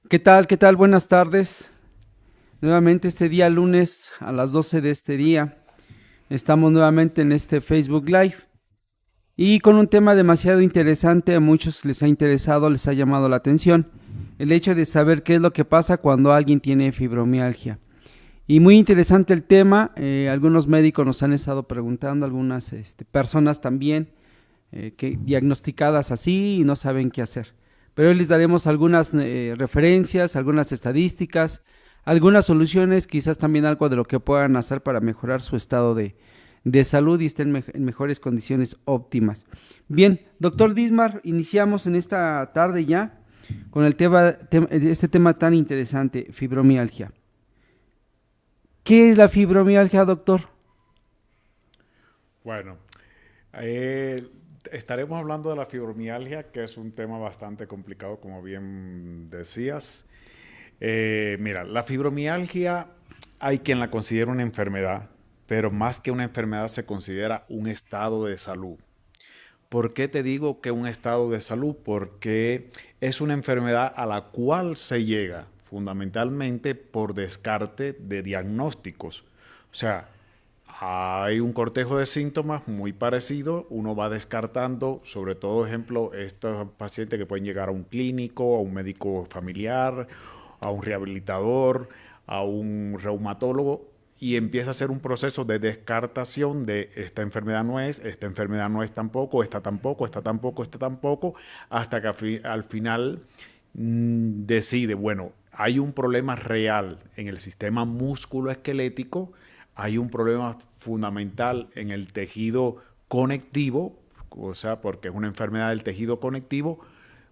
¿Qué tal? ¿Qué tal? Buenas tardes. Nuevamente este día lunes a las 12 de este día. Estamos nuevamente en este Facebook Live y con un tema demasiado interesante. A muchos les ha interesado, les ha llamado la atención. El hecho de saber qué es lo que pasa cuando alguien tiene fibromialgia. Y muy interesante el tema. Algunos médicos nos han estado preguntando, algunas personas también, que diagnosticadas así y no saben qué hacer. Pero hoy les daremos algunas referencias, algunas estadísticas, algunas soluciones, quizás también algo de lo que puedan hacer para mejorar su estado de salud y estén en mejores condiciones óptimas. Bien, doctor Dismar, iniciamos en esta tarde ya con este tema tan interesante, fibromialgia. ¿Qué es la fibromialgia, doctor? Bueno, eh, estaremos hablando de la fibromialgia, que es un tema bastante complicado, como bien decías. Mira, la fibromialgia hay quien la considera una enfermedad, pero más que una enfermedad se considera un estado de salud. ¿Por qué te digo que un estado de salud? Porque es una enfermedad a la cual se llega fundamentalmente por descarte de diagnósticos. O sea, hay un cortejo de síntomas muy parecido, uno va descartando, sobre todo, ejemplo, estos pacientes que pueden llegar a un clínico, a un médico familiar, a un rehabilitador, a un reumatólogo, y empieza a hacer un proceso de descartación de esta enfermedad no es, esta enfermedad no es tampoco, esta tampoco, esta tampoco, esta tampoco, hasta que al final decide, bueno, hay un problema real en el sistema músculo-esquelético, hay un problema fundamental en el tejido conectivo, o sea, porque es una enfermedad del tejido conectivo,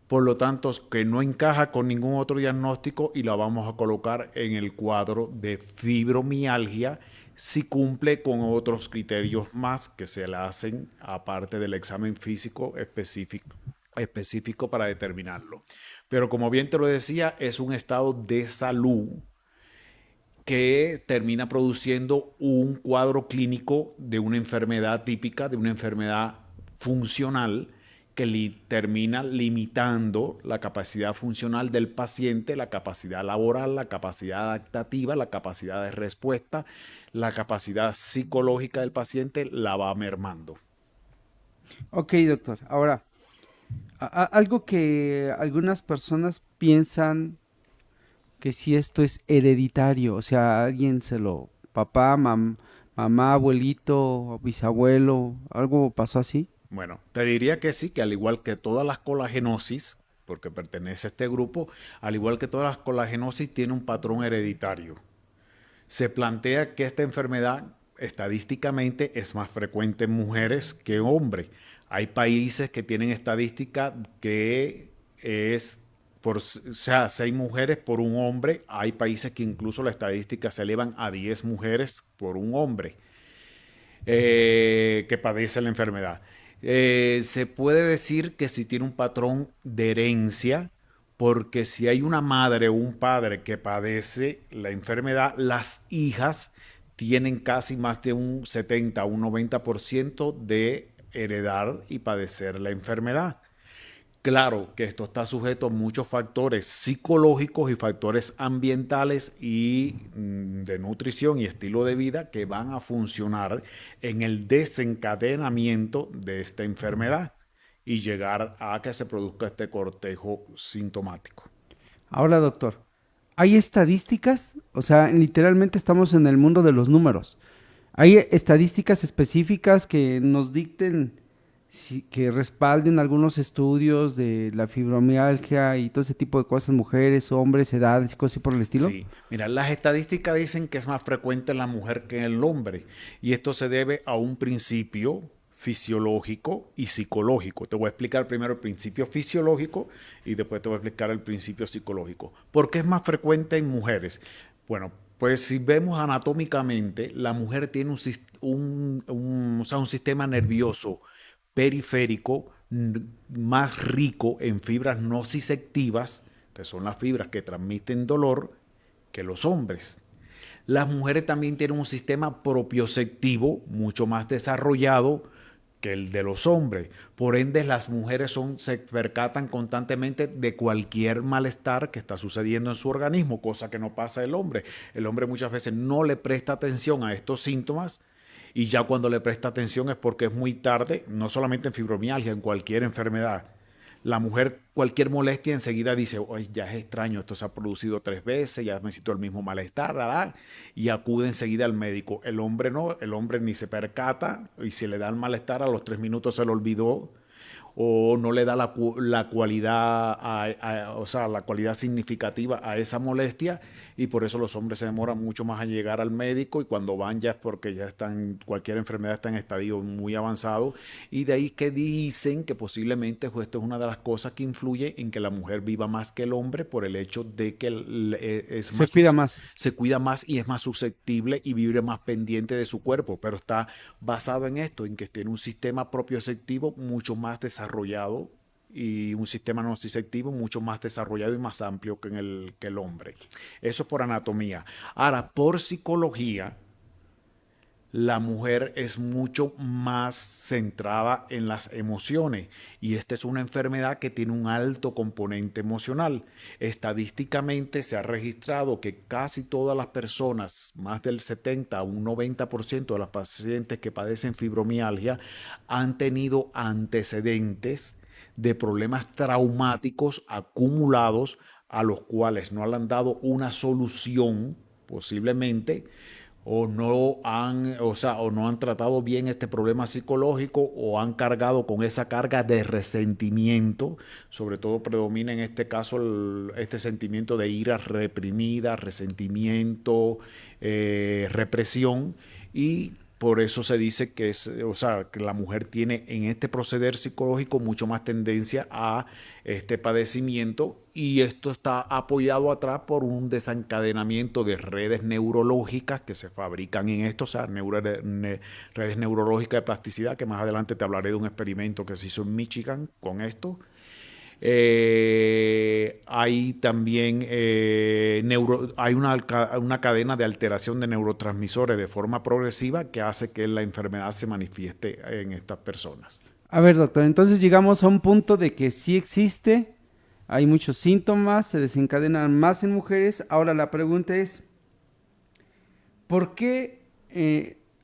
por lo tanto, que no encaja con ningún otro diagnóstico y la vamos a colocar en el cuadro de fibromialgia si cumple con otros criterios más que se le hacen aparte del examen físico específico para determinarlo. Pero como bien te lo decía, es un estado de salud que termina produciendo un cuadro clínico de una enfermedad típica, de una enfermedad funcional que termina limitando la capacidad funcional del paciente, la capacidad laboral, la capacidad adaptativa, la capacidad de respuesta, la capacidad psicológica del paciente la va mermando. Ok, doctor. Ahora, algo que algunas personas piensan que si esto es hereditario, o sea, alguien se lo, papá, mamá, abuelito, bisabuelo, algo pasó así. Bueno, te diría que sí, que al igual que todas las colagenosis, porque pertenece a este grupo, al igual que todas las colagenosis, tiene un patrón hereditario. Se plantea que esta enfermedad estadísticamente es más frecuente en mujeres que en hombres. Hay países que tienen estadística que es por, o sea, 6 mujeres por un hombre. Hay países que incluso la estadística se elevan a 10 mujeres por un hombre que padece la enfermedad. Se puede decir que si tiene un patrón de herencia, porque si hay una madre o un padre que padece la enfermedad, las hijas tienen casi más de un 70 o un 90% de heredar y padecer la enfermedad. Claro que esto está sujeto a muchos factores psicológicos y factores ambientales y de nutrición y estilo de vida que van a funcionar en el desencadenamiento de esta enfermedad y llegar a que se produzca este cortejo sintomático. Ahora, doctor, ¿hay estadísticas? O sea, literalmente estamos en el mundo de los números. ¿Hay estadísticas específicas que nos dicten, que respalden algunos estudios de la fibromialgia y todo ese tipo de cosas, mujeres, hombres, edades y cosas así por el estilo? Sí, mira, las estadísticas dicen que es más frecuente en la mujer que en el hombre y esto se debe a un principio fisiológico y psicológico. Te voy a explicar primero el principio fisiológico y después te voy a explicar el principio psicológico. ¿Por qué es más frecuente en mujeres? Bueno, pues si vemos anatómicamente, la mujer tiene o sea, un sistema nervioso periférico más rico en fibras nociceptivas, que son las fibras que transmiten dolor, que los hombres. Las mujeres también tienen un sistema propioceptivo mucho más desarrollado que el de los hombres. Por ende, las mujeres se percatan constantemente de cualquier malestar que está sucediendo en su organismo, cosa que no pasa el hombre. El hombre muchas veces no le presta atención a estos síntomas y ya cuando le presta atención es porque es muy tarde, no solamente en fibromialgia, en cualquier enfermedad. La mujer, cualquier molestia, enseguida dice, oye, ya es extraño, esto se ha producido 3 veces, ya me siento el mismo malestar, ¿verdad? Y acude enseguida al médico. El hombre no, el hombre ni se percata y si le da el malestar a los 3 minutos se lo olvidó o no le da la cualidad, o sea, la cualidad significativa a esa molestia y por eso los hombres se demoran mucho más a llegar al médico y cuando van ya es porque ya están, cualquier enfermedad está en estadio muy avanzado y de ahí que dicen que posiblemente pues, esto es una de las cosas que influye en que la mujer viva más que el hombre por el hecho de que es Se más, cuida más. se cuida más y es más susceptible y vive más pendiente de su cuerpo, pero está basado en esto, en que tiene un sistema propioceptivo mucho más desarrollado y un sistema nociceptivo mucho más desarrollado y más amplio que el hombre. Eso es por anatomía. Ahora, por psicología, la mujer es mucho más centrada en las emociones y esta es una enfermedad que tiene un alto componente emocional. Estadísticamente se ha registrado que casi todas las personas, más del 70 a un 90% de las pacientes que padecen fibromialgia han tenido antecedentes de problemas traumáticos acumulados a los cuales no le han dado una solución posiblemente o o no han tratado bien este problema psicológico o han cargado con esa carga de resentimiento, sobre todo predomina en este caso este sentimiento de ira reprimida, resentimiento, represión y por eso se dice que que la mujer tiene en este proceder psicológico mucho más tendencia a este padecimiento y esto está apoyado atrás por un desencadenamiento de redes neurológicas que se fabrican en esto, o sea, redes neurológicas de plasticidad, que más adelante te hablaré de un experimento que se hizo en Michigan con esto. Hay también hay una cadena de alteración de neurotransmisores de forma progresiva que hace que la enfermedad se manifieste en estas personas. A ver, doctor, entonces llegamos a un punto de que sí existe, hay muchos síntomas, se desencadenan más en mujeres. Ahora la pregunta es, ¿por qué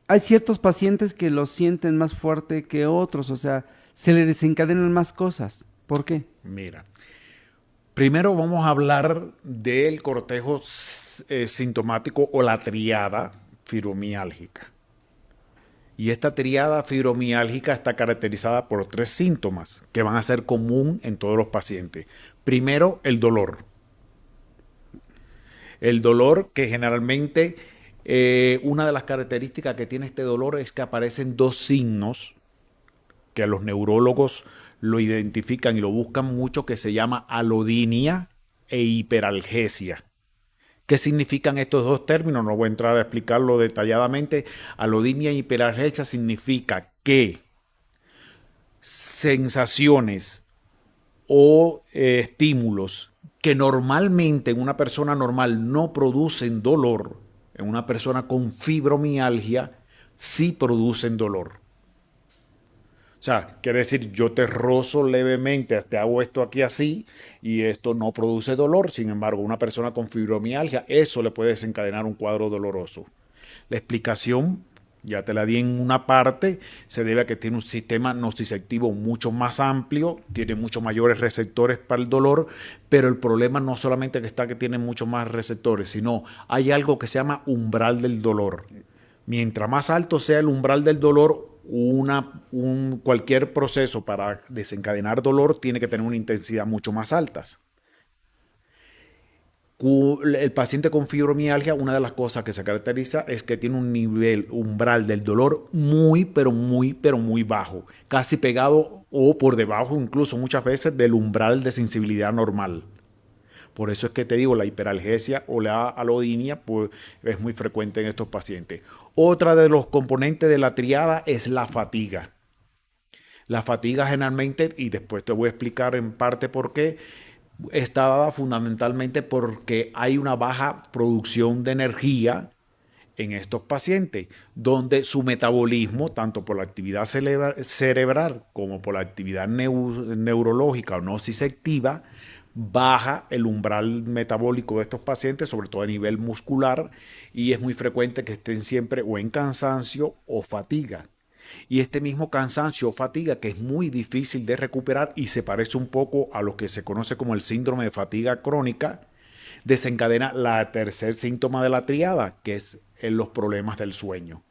hay ciertos pacientes que lo sienten más fuerte que otros? O sea, se le desencadenan más cosas. ¿Por qué? Mira, primero vamos a hablar del cortejo sintomático o la triada fibromiálgica. Y esta triada fibromiálgica está caracterizada por 3 síntomas que van a ser común en todos los pacientes. Primero, el dolor. El dolor que generalmente una de las características que tiene este dolor es que aparecen 2 signos que a los neurólogos lo identifican y lo buscan mucho, que se llama alodinia e hiperalgesia. ¿Qué significan estos 2 términos? No voy a entrar a explicarlo detalladamente. Alodinia e hiperalgesia significa que sensaciones o estímulos que normalmente en una persona normal no producen dolor, en una persona con fibromialgia sí producen dolor. O sea, quiere decir, yo te rozo levemente, te hago esto aquí así y esto no produce dolor. Sin embargo, una persona con fibromialgia, eso le puede desencadenar un cuadro doloroso. La explicación, ya te la di en una parte, se debe a que tiene un sistema nociceptivo mucho más amplio, tiene muchos mayores receptores para el dolor, pero el problema no solamente que tiene muchos más receptores, sino hay algo que se llama umbral del dolor. Mientras más alto sea el umbral del dolor, cualquier proceso para desencadenar dolor tiene que tener una intensidad mucho más alta. El paciente con fibromialgia, una de las cosas que se caracteriza es que tiene un nivel umbral del dolor pero muy bajo, casi pegado o por debajo incluso muchas veces del umbral de sensibilidad normal. Por eso es que te digo, la hiperalgesia o la alodinia pues, es muy frecuente en estos pacientes. Otra de los componentes de la triada es la fatiga. La fatiga generalmente, y después te voy a explicar en parte por qué, está dada fundamentalmente porque hay una baja producción de energía en estos pacientes, donde su metabolismo, tanto por la actividad cerebral como por la actividad neurológica o nociceptiva, baja el umbral metabólico de estos pacientes, sobre todo a nivel muscular, y es muy frecuente que estén siempre o en cansancio o fatiga. Y este mismo cansancio o fatiga, que es muy difícil de recuperar y se parece un poco a lo que se conoce como el síndrome de fatiga crónica, desencadena la tercer síntoma de la triada, que es los problemas del sueño.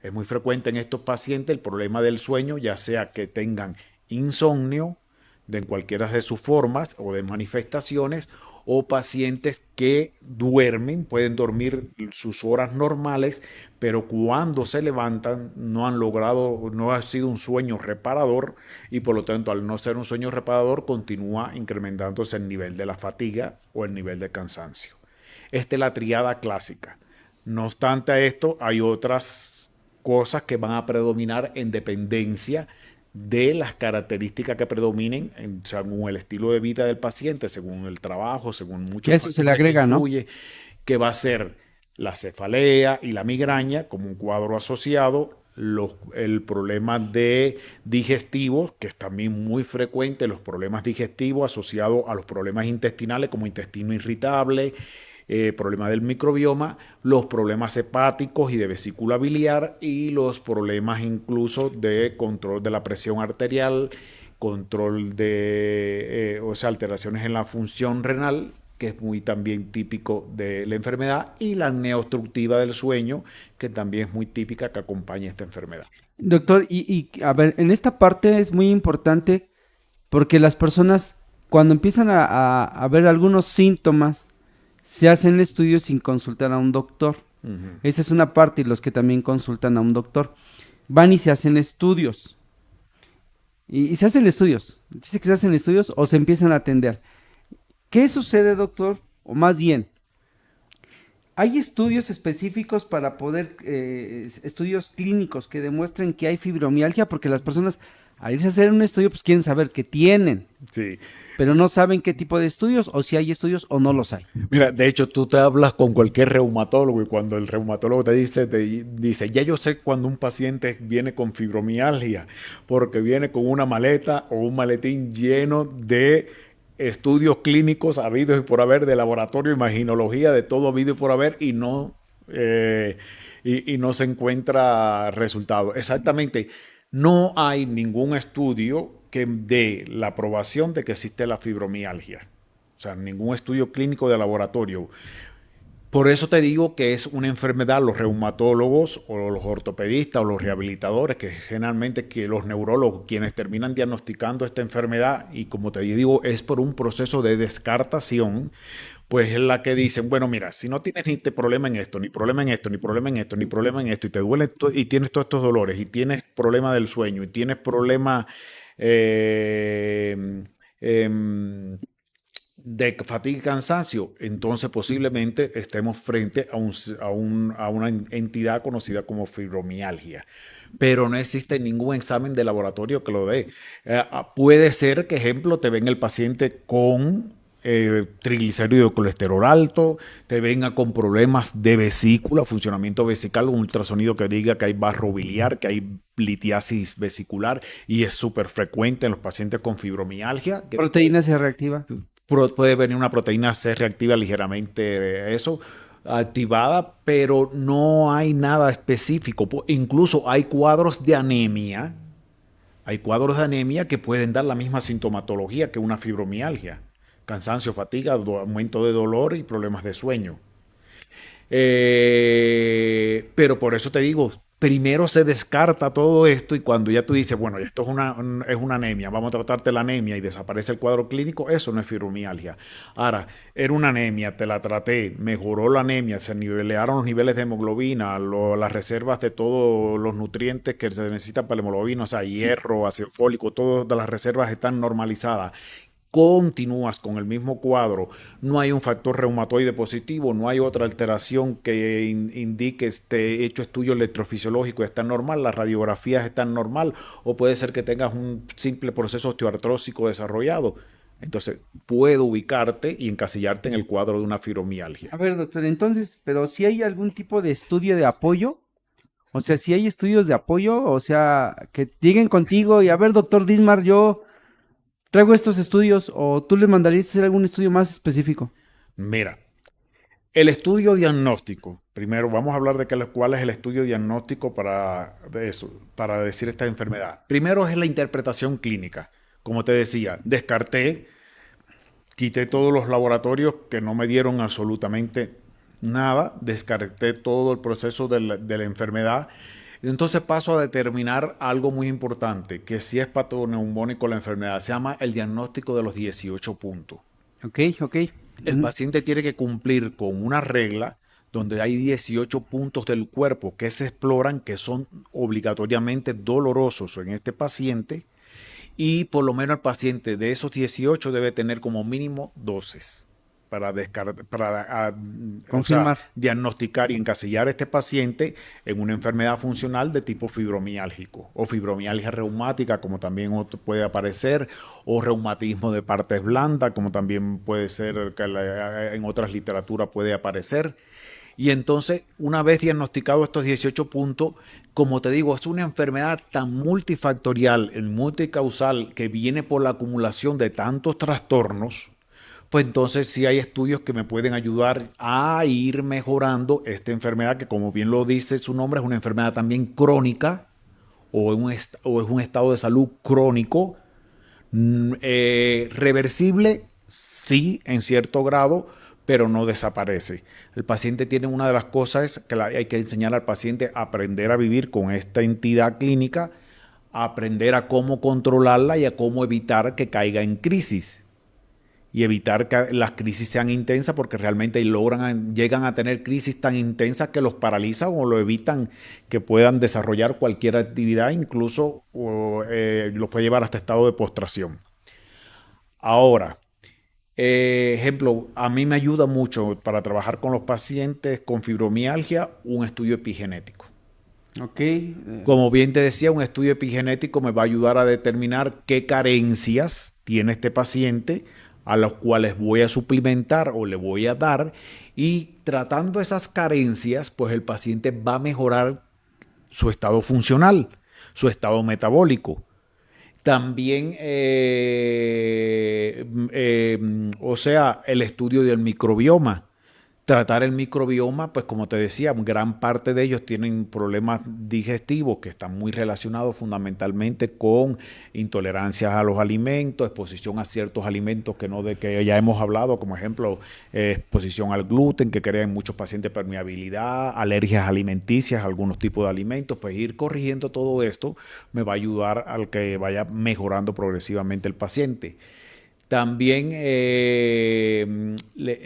Es muy frecuente en estos pacientes el problema del sueño, ya sea que tengan insomnio de cualquiera de sus formas o de manifestaciones, o pacientes que duermen, pueden dormir sus horas normales, pero cuando se levantan no han logrado, no ha sido un sueño reparador, y por lo tanto al no ser un sueño reparador continúa incrementándose el nivel de la fatiga o el nivel de cansancio. Esta es la triada clásica. No obstante a esto, hay otras cosas que van a predominar en dependencia de las características que predominen según el estilo de vida del paciente, según el trabajo, según muchos Eso se le factores que agrega, ¿no? influye, que va a ser la cefalea y la migraña como un cuadro asociado, el problema de digestivos, que es también muy frecuente, los problemas digestivos asociados a los problemas intestinales como intestino irritable, problemas del microbioma, los problemas hepáticos y de vesícula biliar, y los problemas incluso de control de la presión arterial, control de o sea, alteraciones en la función renal, que es muy también típico de la enfermedad, y la apnea obstructiva del sueño, que también es muy típica que acompaña esta enfermedad. Doctor, a ver, en esta parte es muy importante porque las personas cuando empiezan a ver algunos síntomas, se hacen estudios sin consultar a un doctor. Esa es una parte, y los que también consultan a un doctor. Van y se hacen estudios. Y se hacen estudios. Dice que se hacen estudios o se empiezan a atender. ¿Qué sucede, doctor? O más bien, ¿hay estudios específicos para poder, estudios clínicos que demuestren que hay fibromialgia? Porque las personas, al irse a hacer un estudio, pues quieren saber qué tienen. Sí. Pero no saben qué tipo de estudios, o si hay estudios o no los hay. Mira, de hecho, tú te hablas con cualquier reumatólogo y cuando el reumatólogo te dice, ya yo sé cuando un paciente viene con fibromialgia, porque viene con una maleta o un maletín lleno de estudios clínicos habidos y por haber, de laboratorio, imaginología, de todo habido y por haber, y no se encuentra resultado. Exactamente. No hay ningún estudio que dé la aprobación de que existe la fibromialgia. O sea, ningún estudio clínico de laboratorio. Por eso te digo que es una enfermedad, los reumatólogos o los ortopedistas o los rehabilitadores, que generalmente que los neurólogos quienes terminan diagnosticando esta enfermedad, y como te digo, es por un proceso de descartación, pues es la que dicen, bueno, mira, si no tienes ni problema en esto, ni problema en esto, ni problema en esto, ni problema en esto, y te duele y tienes todos estos dolores, y tienes problema del sueño, y tienes problema eh, eh, de fatiga y cansancio, entonces posiblemente estemos frente a una entidad conocida como fibromialgia. Pero no existe ningún examen de laboratorio que lo dé. Puede ser que, ejemplo, te ven el paciente con triglicéridos de colesterol alto, te venga con problemas de vesícula, funcionamiento vesical, un ultrasonido que diga que hay barro biliar, que hay litiasis vesicular, y es súper frecuente en los pacientes con fibromialgia. Proteína C reactiva. Puede venir una proteína C reactiva ligeramente, activada, pero no hay nada específico. Incluso hay cuadros de anemia. Hay cuadros de anemia que pueden dar la misma sintomatología que una fibromialgia. Cansancio, fatiga, aumento de dolor y problemas de sueño. Pero por eso te digo, primero se descarta todo esto, y cuando ya tú dices, bueno, esto es una anemia, vamos a tratarte la anemia y desaparece el cuadro clínico, eso no es fibromialgia. Ahora, era una anemia, te la traté, mejoró la anemia, se nivelaron los niveles de hemoglobina, las reservas de todos los nutrientes que se necesitan para la hemoglobina, o sea, hierro, ácido fólico, todas las reservas están normalizadas. Continúas con el mismo cuadro, no hay un factor reumatoide positivo, no hay otra alteración que indique este hecho estudio electrofisiológico está normal, las radiografías están normal, o puede ser que tengas un simple proceso osteoartrósico desarrollado. Entonces, puedo ubicarte y encasillarte en el cuadro de una fibromialgia. A ver, doctor, entonces, pero si hay algún tipo de estudio de apoyo, o sea, si hay estudios de apoyo, o sea, que lleguen contigo y a ver, doctor Dismar, yo traigo estos estudios, o tú les mandarías hacer algún estudio más específico. Mira, el estudio diagnóstico. Primero, vamos a hablar de cuál es el estudio diagnóstico de eso, para decir esta enfermedad. Primero es la interpretación clínica. Como te decía, descarté, quité todos los laboratorios que no me dieron absolutamente nada, descarté todo el proceso de la enfermedad. Entonces paso a determinar algo muy importante, que si es patoneumónico la enfermedad, se llama el diagnóstico de los 18 puntos. Ok, ok. El paciente tiene que cumplir con una regla donde hay 18 puntos del cuerpo que se exploran, que son obligatoriamente dolorosos en este paciente, y por lo menos el paciente de esos 18 debe tener como mínimo 12 o sea, Confirmar. diagnosticar y encasillar a este paciente en una enfermedad funcional de tipo fibromiálgico o fibromialgia reumática, como también puede aparecer, o reumatismo de partes blandas, como también puede ser que en otras literaturas puede aparecer. Y entonces, una vez diagnosticados estos 18 puntos, como te digo, es una enfermedad tan multifactorial, multicausal, que viene por la acumulación de tantos trastornos, pues entonces sí hay estudios que me pueden ayudar a ir mejorando esta enfermedad, que como bien lo dice su nombre, es una enfermedad también crónica o es un estado de salud crónico. Reversible, sí, en cierto grado, pero no desaparece. El paciente tiene una de las cosas que hay que enseñar al paciente a aprender a vivir con esta entidad clínica, a aprender a cómo controlarla y a cómo evitar que caiga en crisis y evitar que las crisis sean intensas, porque realmente llegan a tener crisis tan intensas que los paralizan o lo evitan que puedan desarrollar cualquier actividad, incluso los puede llevar hasta estado de postración. Ahora, ejemplo, a mí me ayuda mucho para trabajar con los pacientes con fibromialgia un estudio epigenético. Ok. Como bien te decía, un estudio epigenético me va a ayudar a determinar qué carencias tiene este paciente, a los cuales voy a suplementar o le voy a dar, y tratando esas carencias, pues el paciente va a mejorar su estado funcional, su estado metabólico. También, o sea, el estudio del microbioma. Tratar el microbioma, pues como te decía, gran parte de ellos tienen problemas digestivos que están muy relacionados fundamentalmente con intolerancias a los alimentos, exposición a ciertos alimentos que ya hemos hablado, como ejemplo, exposición al gluten, que crea en muchos pacientes permeabilidad, alergias alimenticias, algunos tipos de alimentos. Pues ir corrigiendo todo esto me va a ayudar al que vaya mejorando progresivamente el paciente. También,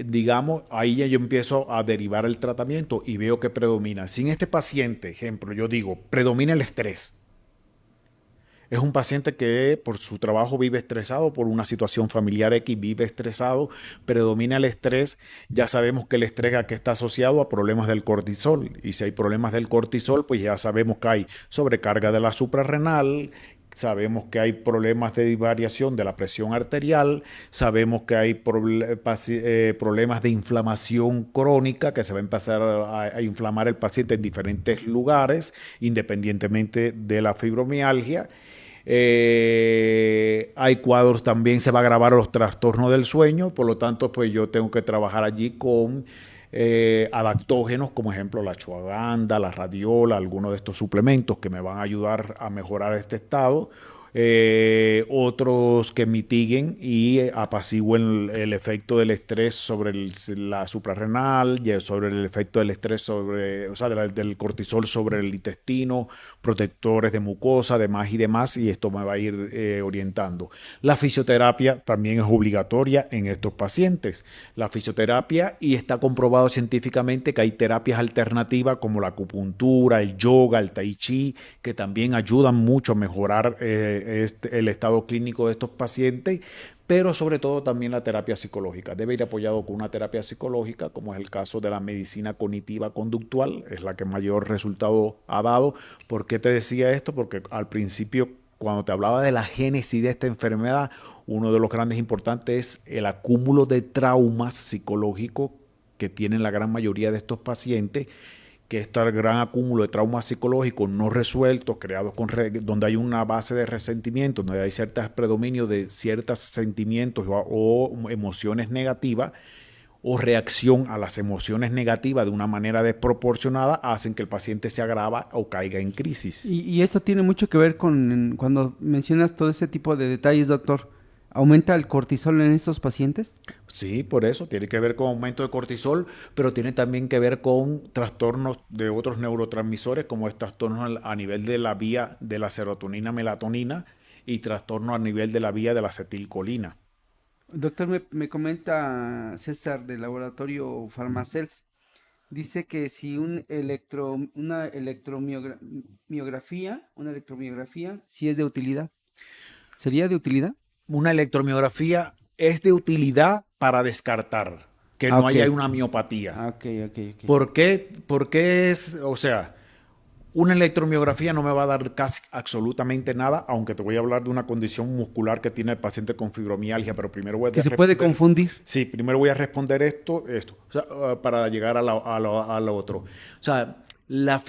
digamos, ahí ya yo empiezo a derivar el tratamiento y veo que predomina. Si en este paciente, ejemplo, yo digo, predomina el estrés. Es un paciente que por su trabajo vive estresado, por una situación familiar X vive estresado, predomina el estrés. Ya sabemos que el estrés aquí está asociado a problemas del cortisol. Y si hay problemas del cortisol, pues ya sabemos que hay sobrecarga de la suprarrenal, sabemos que hay problemas de variación de la presión arterial, sabemos que hay problemas de inflamación crónica, que se va a empezar a inflamar el paciente en diferentes lugares, independientemente de la fibromialgia. Hay cuadros también, se va a agravar los trastornos del sueño, por lo tanto, pues yo tengo que trabajar allí con adaptógenos, como ejemplo la ashwagandha, la radiola, algunos de estos suplementos que me van a ayudar a mejorar este estado. Otros que mitiguen y apacigüen el efecto del estrés sobre la suprarrenal, y sobre el efecto del estrés o sea, del cortisol sobre el intestino, protectores de mucosa, demás y demás, y esto me va a ir orientando. La fisioterapia también es obligatoria en estos pacientes. La fisioterapia, y está comprobado científicamente que hay terapias alternativas como la acupuntura, el yoga, el tai chi, que también ayudan mucho a mejorar el estado clínico de estos pacientes, pero sobre todo también la terapia psicológica. Debe ir apoyado con una terapia psicológica, como es el caso de la medicina cognitiva conductual, es la que mayor resultado ha dado. ¿Por qué te decía esto? Porque al principio cuando te hablaba de la génesis de esta enfermedad, uno de los grandes importantes es el acúmulo de traumas psicológicos que tienen la gran mayoría de estos pacientes, que este gran acúmulo de traumas psicológicos no resueltos, creados donde hay una base de resentimiento, donde hay ciertos predominios de ciertos sentimientos o emociones negativas, o reacción a las emociones negativas de una manera desproporcionada, hacen que el paciente se agrava o caiga en crisis. Y esto tiene mucho que ver con cuando mencionas todo ese tipo de detalles, doctor. ¿Aumenta el cortisol en estos pacientes? Sí, por eso tiene que ver con aumento de cortisol, pero tiene también que ver con trastornos de otros neurotransmisores, como es trastornos a nivel de la vía de la serotonina, melatonina, y trastornos a nivel de la vía de la acetilcolina. Doctor, me comenta César del laboratorio Farmacels, dice que si una electromiografía, sí es de utilidad. ¿Sería de utilidad? Una electromiografía es de utilidad para descartar que Ah, no ok. haya una miopatía. Ah, ok, ok, ok. ¿Por qué? Porque o sea, una electromiografía no me va a dar casi absolutamente nada, aunque te voy a hablar de una condición muscular que tiene el paciente con fibromialgia, pero primero voy Que a se puede responder. confundir. Sí, primero voy a responder esto, o sea, para llegar a lo otro. O sea, yo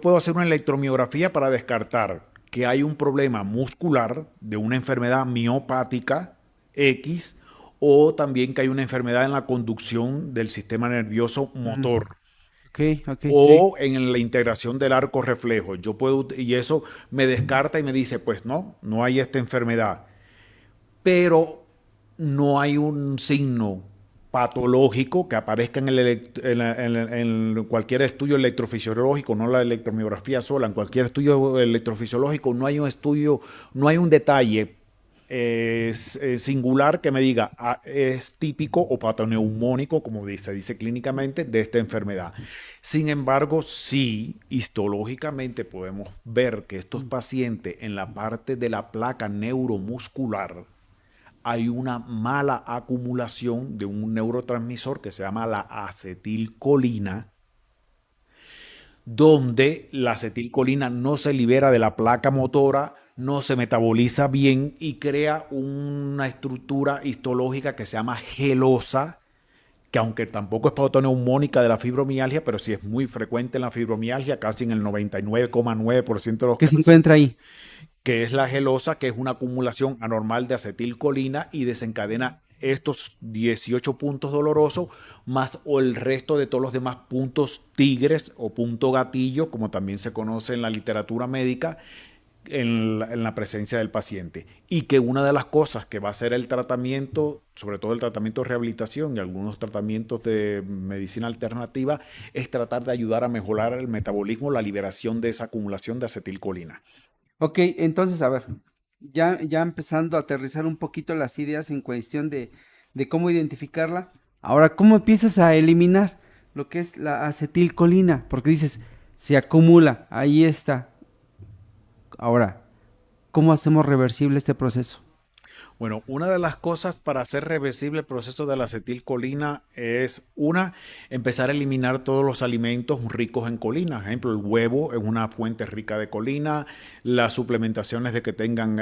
puedo hacer una electromiografía para descartar que hay un problema muscular de una enfermedad miopática X, o también que hay una enfermedad en la conducción del sistema nervioso Mm, motor, ok, ok, sí. o en la integración del arco reflejo. Y eso me descarta y me dice, pues no hay esta enfermedad. Pero no hay un signo patológico que aparezca en cualquier estudio electrofisiológico, no la electromiografía sola, en cualquier estudio electrofisiológico no hay un estudio, no hay un detalle singular que me diga es típico o patoneumónico, como se dice clínicamente, de esta enfermedad. Sin embargo, sí, histológicamente podemos ver que estos pacientes en la parte de la placa neuromuscular hay una mala acumulación de un neurotransmisor que se llama la acetilcolina, donde la acetilcolina no se libera de la placa motora, no se metaboliza bien y crea una estructura histológica que se llama gelosa, que aunque tampoco es patoneumónica de la fibromialgia, pero sí es muy frecuente en la fibromialgia, casi en el 99,9% de los ¿Qué se casos, encuentra ahí? que es la gelosa, que es una acumulación anormal de acetilcolina y desencadena estos 18 puntos dolorosos, más o el resto de todos los demás puntos tigres o punto gatillo, como también se conoce en la literatura médica, en la presencia del paciente. Y que una de las cosas que va a ser el tratamiento, sobre todo el tratamiento de rehabilitación y algunos tratamientos de medicina alternativa, es tratar de ayudar a mejorar el metabolismo, la liberación de esa acumulación de acetilcolina. Ok, entonces, a ver, ya empezando a aterrizar un poquito las ideas en cuestión de cómo identificarla. Ahora, ¿cómo empiezas a eliminar lo que es la acetilcolina? Porque dices, se acumula, ahí está. Ahora, ¿cómo hacemos reversible este proceso? Bueno, una de las cosas para hacer reversible el proceso de la acetilcolina es, empezar a eliminar todos los alimentos ricos en colina. Por ejemplo, el huevo es una fuente rica de colina, las suplementaciones de que tengan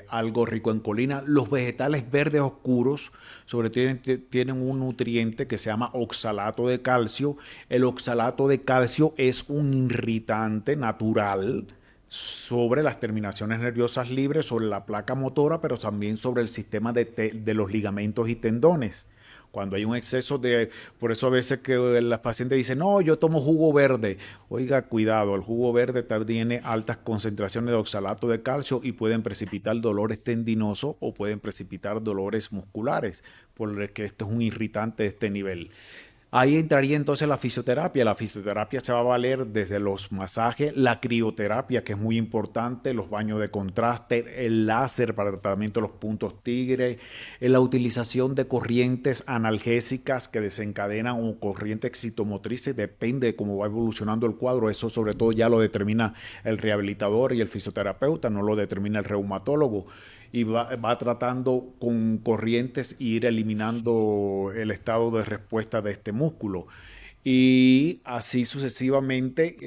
algo rico en colina, los vegetales verdes oscuros, sobre todo tienen un nutriente que se llama oxalato de calcio. El oxalato de calcio es un irritante natural sobre las terminaciones nerviosas libres, sobre la placa motora, pero también sobre el sistema de los ligamentos y tendones. Cuando hay un exceso por eso a veces que las pacientes dicen, no, yo tomo jugo verde. Oiga, cuidado, el jugo verde tiene altas concentraciones de oxalato de calcio y pueden precipitar dolores tendinosos o pueden precipitar dolores musculares, porque esto es un irritante de este nivel. Ahí entraría entonces la fisioterapia. La fisioterapia se va a valer desde los masajes, la crioterapia, que es muy importante, los baños de contraste, el láser para el tratamiento de los puntos tigre, la utilización de corrientes analgésicas que desencadenan o corrientes excitomotrices, depende de cómo va evolucionando el cuadro. Eso sobre todo ya lo determina el rehabilitador y el fisioterapeuta, no lo determina el reumatólogo. Y va tratando con corrientes e ir eliminando el estado de respuesta de este músculo. y así sucesivamente.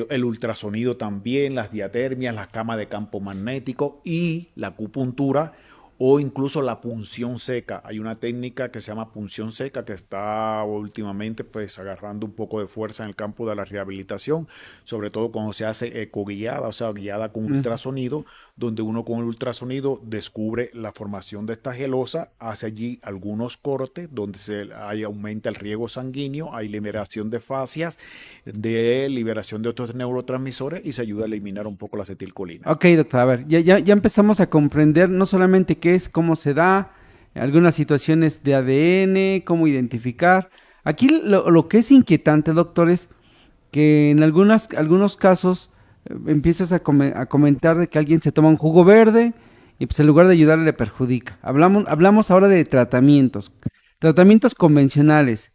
El ultrasonido también, las diatermias, las camas de campo magnético y la acupuntura o incluso la punción seca. Hay una técnica que se llama punción seca que está últimamente pues agarrando un poco de fuerza en el campo de la rehabilitación, sobre todo cuando se hace ecoguiada, o sea, guiada con Ujú. ultrasonido, donde uno con el ultrasonido descubre la formación de esta gelosa, hace allí algunos cortes donde aumenta el riego sanguíneo, hay liberación de fascias, de liberación de otros neurotransmisores y se ayuda a eliminar un poco la acetilcolina. Ok, doctor, a ver, ya empezamos a comprender no solamente qué es, cómo se da, algunas situaciones de ADN, cómo identificar. Aquí lo que es inquietante, doctor, es que en algunos casos empiezas a comentar de que alguien se toma un jugo verde y pues en lugar de ayudarle le perjudica. Hablamos ahora de tratamientos convencionales.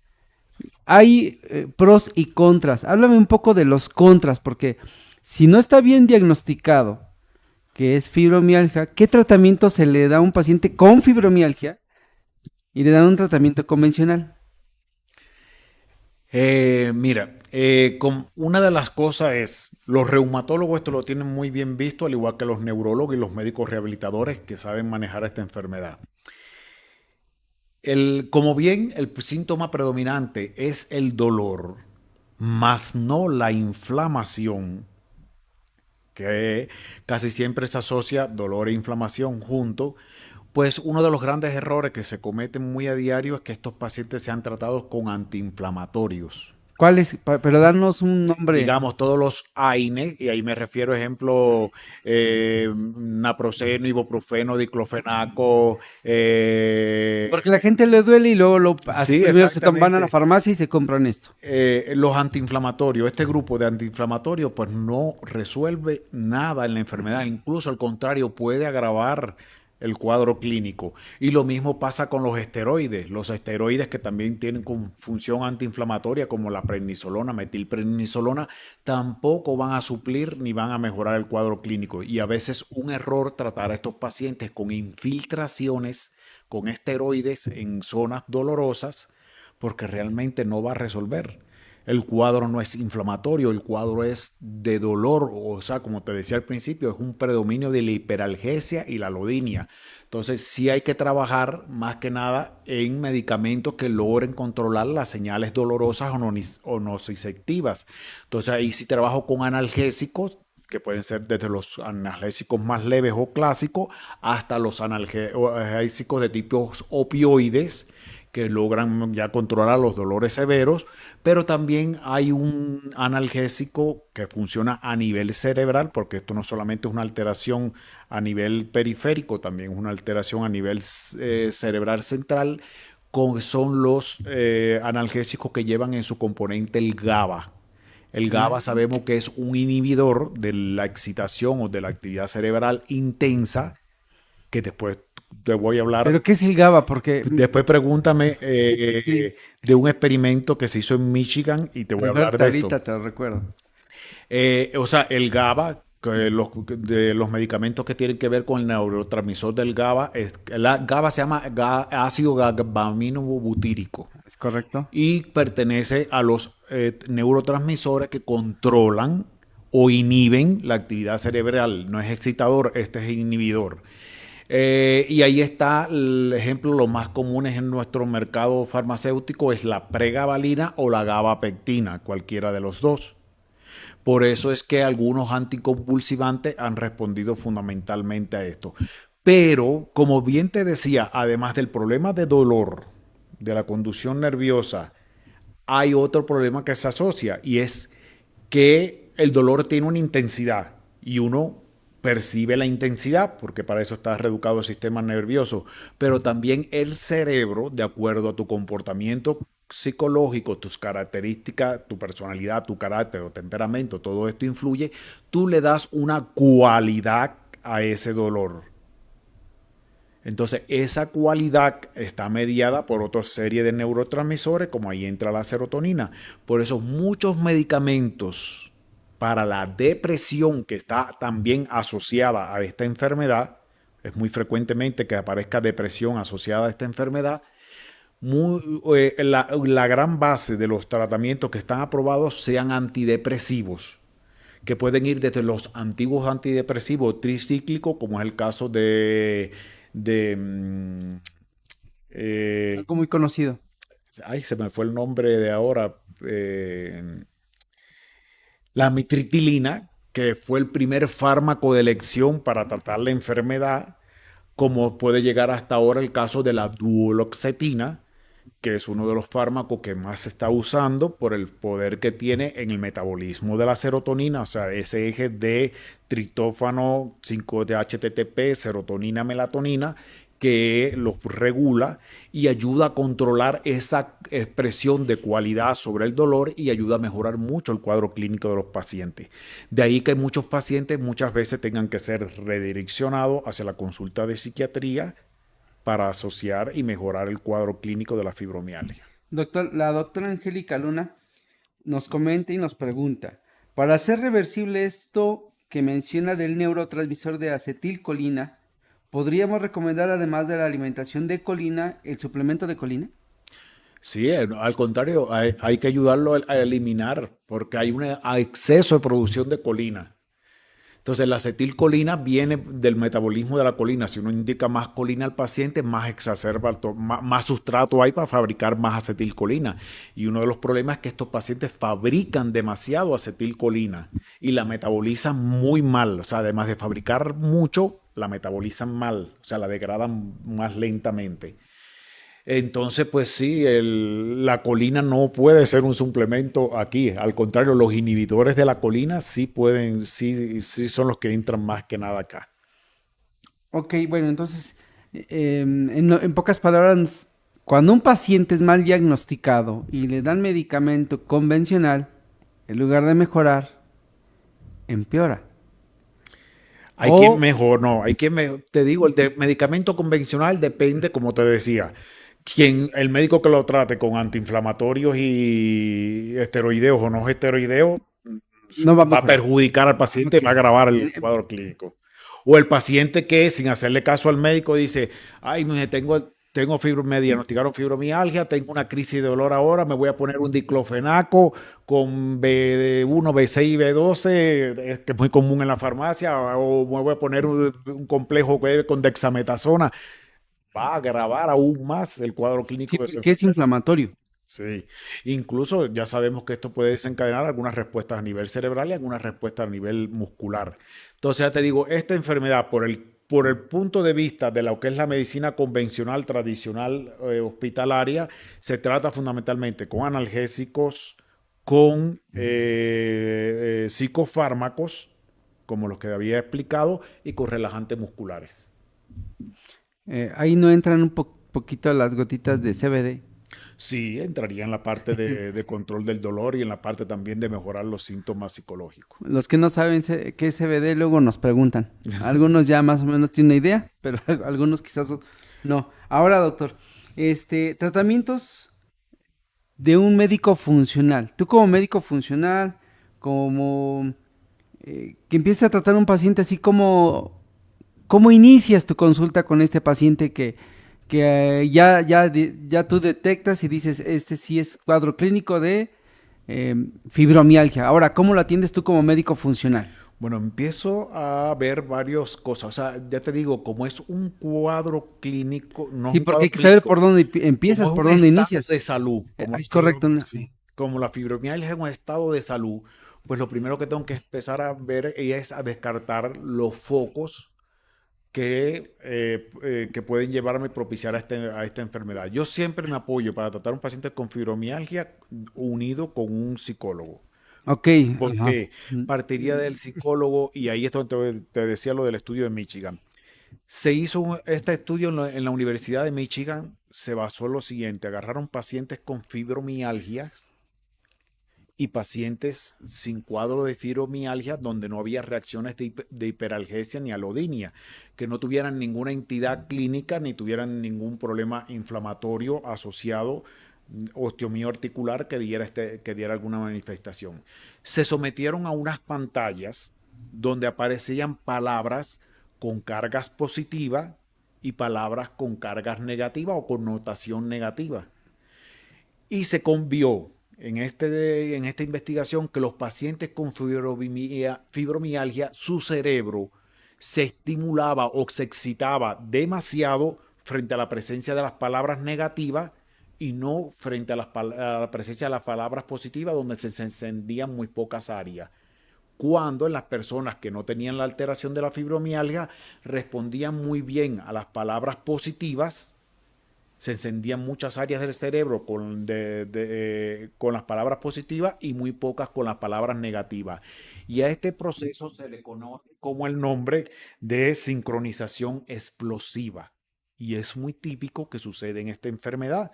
Hay pros y contras. Háblame un poco de los contras, porque si no está bien diagnosticado que es fibromialgia, ¿qué tratamiento se le da a un paciente con fibromialgia y le dan un tratamiento convencional? Mira, una de las cosas es, los reumatólogos esto lo tienen muy bien visto, al igual que los neurólogos y los médicos rehabilitadores que saben manejar esta enfermedad. Como bien el síntoma predominante es el dolor, más no la inflamación, que casi siempre se asocia dolor e inflamación junto, pues uno de los grandes errores que se cometen muy a diario es que estos pacientes sean tratados con antiinflamatorios. ¿Cuál es? Pero darnos un nombre. Digamos, todos los AINE, y ahí me refiero, ejemplo, naproxeno, ibuprofeno, diclofenaco, Porque la gente le duele y luego sí, primero van a la exactamente. farmacia y se compran esto. Los antiinflamatorios, este grupo de antiinflamatorios, pues no resuelve nada en la enfermedad, incluso al contrario, puede agravar el cuadro clínico. Y lo mismo pasa con los esteroides que también tienen función antiinflamatoria, como la prednisolona, metilprednisolona, tampoco van a suplir ni van a mejorar el cuadro clínico. Y a veces un error tratar a estos pacientes con infiltraciones con esteroides en zonas dolorosas porque realmente no va a resolver. El cuadro no es inflamatorio, el cuadro es de dolor, o sea, como te decía al principio, es un predominio de la hiperalgesia y la lodinia. Entonces, sí hay que trabajar más que nada en medicamentos que logren controlar las señales dolorosas o nociceptivas. Entonces, ahí sí trabajo con analgésicos, que pueden ser desde los analgésicos más leves o clásicos hasta los analgésicos de tipos opioides que logran ya controlar los dolores severos, pero también hay un analgésico que funciona a nivel cerebral, porque esto no solamente es una alteración a nivel periférico, también es una alteración a nivel cerebral central, son los analgésicos que llevan en su componente el GABA. El GABA Mm. sabemos que es un inhibidor de la excitación o de la actividad cerebral intensa, que después te voy a hablar. ¿Pero qué es el GABA? Porque Después pregúntame sí, de un experimento que se hizo en Michigan y te voy a hablar ahorita, de esto. ahorita te lo recuerdo. O sea, el GABA, de los medicamentos que tienen que ver con el neurotransmisor del GABA, la GABA se llama ácido gabaminobutírico ¿Es correcto? y pertenece a los neurotransmisores que controlan o inhiben la actividad cerebral. No es excitador, este es inhibidor. Y ahí está el ejemplo, los más comunes en nuestro mercado farmacéutico es la pregabalina o la gabapectina, cualquiera de los dos. Por eso es que algunos anticonvulsivantes han respondido fundamentalmente a esto. Pero, como bien te decía, además del problema de dolor, de la conducción nerviosa, hay otro problema que se asocia y es que el dolor tiene una intensidad y uno percibe la intensidad porque para eso está reeducado el sistema nervioso, pero también el cerebro, de acuerdo a tu comportamiento psicológico, tus características, tu personalidad, tu carácter o temperamento, todo esto influye, tú le das una cualidad a ese dolor. Entonces, esa cualidad está mediada por otra serie de neurotransmisores, como ahí entra la serotonina. Por eso muchos medicamentos para la depresión que está también asociada a esta enfermedad, es muy frecuentemente que aparezca depresión asociada a esta enfermedad, la gran base de los tratamientos que están aprobados sean antidepresivos, que pueden ir desde los antiguos antidepresivos tricíclicos, como es el caso de eh, Algo muy conocido. ay, se me fue el nombre de ahora, eh, la mitritilina, que fue el primer fármaco de elección para tratar la enfermedad, como puede llegar hasta ahora el caso de la duoloxetina, que es uno de los fármacos que más se está usando por el poder que tiene en el metabolismo de la serotonina, o sea, ese eje de triptófano, 5-HTTP, serotonina, melatonina, que los regula y ayuda a controlar esa expresión de cualidad sobre el dolor y ayuda a mejorar mucho el cuadro clínico de los pacientes. De ahí que muchos pacientes muchas veces tengan que ser redireccionados hacia la consulta de psiquiatría para asociar y mejorar el cuadro clínico de la fibromialgia. Doctor, la doctora Angélica Luna nos comenta y nos pregunta, para hacer reversible esto que menciona del neurotransmisor de acetilcolina, ¿podríamos recomendar además de la alimentación de colina el suplemento de colina? Sí, al contrario, hay que ayudarlo a eliminar porque hay un exceso de producción de colina. Entonces, la acetilcolina viene del metabolismo de la colina. Si uno indica más colina al paciente, más exacerba, más sustrato hay para fabricar más acetilcolina. Y uno de los problemas es que estos pacientes fabrican demasiado acetilcolina y la metabolizan muy mal. O sea, además de fabricar mucho, la metabolizan mal, o sea, la degradan más lentamente. Entonces, pues sí, la colina no puede ser un suplemento aquí. Al contrario, los inhibidores de la colina sí pueden, sí son los que entran más que nada acá. Ok, bueno, entonces, en pocas palabras, cuando un paciente es mal diagnosticado y le dan medicamento convencional, en lugar de mejorar, empeora. Hay quien O, mejor, no, te digo, el de medicamento convencional depende, como te decía, el médico que lo trate con antiinflamatorios y esteroideos o no esteroideos no va a va a mejorar. perjudicar al paciente, Ok. va a agravar el Eh, cuadro clínico. O el paciente que sin hacerle caso al médico dice, ay, mire, me diagnosticaron fibromialgia, tengo una crisis de dolor ahora, me voy a poner un diclofenaco con B1, B6 y B12, que es muy común en la farmacia, o me voy a poner un complejo con dexametasona. Va a agravar aún más el cuadro sí, clínico de su porque es enfermedad. inflamatorio. Sí, incluso ya sabemos que esto puede desencadenar algunas respuestas a nivel cerebral y algunas respuestas a nivel muscular. Entonces, ya te digo, esta enfermedad, por el punto de vista de lo que es la medicina convencional, tradicional, hospitalaria, se trata fundamentalmente con analgésicos, con psicofármacos, como los que había explicado, y con relajantes musculares. Ahí no entran un poquito las gotitas de CBD. Sí, entraría en la parte de control del dolor y en la parte también de mejorar los síntomas psicológicos. Los que no saben qué es CBD luego nos preguntan. Algunos ya más o menos tienen una idea, pero algunos quizás no. Ahora, doctor, tratamientos de un médico funcional. Tú como médico funcional, como que empieces a tratar a un paciente así como, ¿cómo inicias tu consulta con este paciente que ya tú detectas y dices, este sí es cuadro clínico de fibromialgia? Ahora, ¿cómo lo atiendes tú como médico funcional? Bueno, empiezo a ver varias cosas. O sea, ya te digo, como es un cuadro clínico, no es Sí, un porque cuadro hay que saber por clínico, dónde como empiezas, es por un dónde estado inicias. de salud, Es correcto. sí, como la fibromialgia es un estado de salud, pues lo primero que tengo que empezar a ver es a descartar los focos que pueden llevarme a propiciar a esta enfermedad. Yo siempre me apoyo para tratar a un paciente con fibromialgia unido con un psicólogo. Ok, ajá. Porque partiría del psicólogo, y ahí es donde te decía lo del estudio de Michigan. Se hizo este estudio en la Universidad de Michigan, se basó en lo siguiente: agarraron pacientes con fibromialgia y pacientes sin cuadro de fibromialgia donde no había reacciones de hiperalgesia ni alodinia, que no tuvieran ninguna entidad clínica ni tuvieran ningún problema inflamatorio asociado, osteomía articular que diera alguna manifestación. Se sometieron a unas pantallas donde aparecían palabras con cargas positivas y palabras con cargas negativas o connotación negativa. Y se convió en esta investigación que los pacientes con fibromialgia, su cerebro se estimulaba o se excitaba demasiado frente a la presencia de las palabras negativas y no frente a la presencia de las palabras positivas, donde se encendían muy pocas áreas. Cuando en las personas que no tenían la alteración de la fibromialgia respondían muy bien a las palabras positivas, se encendían muchas áreas del cerebro con las palabras positivas y muy pocas con las palabras negativas. Y a este proceso se le conoce como el nombre de sincronización explosiva. Y es muy típico que sucede en esta enfermedad.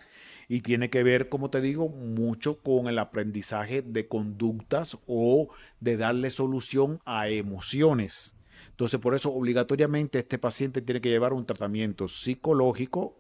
Y tiene que ver, como te digo, mucho con el aprendizaje de conductas o de darle solución a emociones. Entonces, por eso obligatoriamente este paciente tiene que llevar un tratamiento psicológico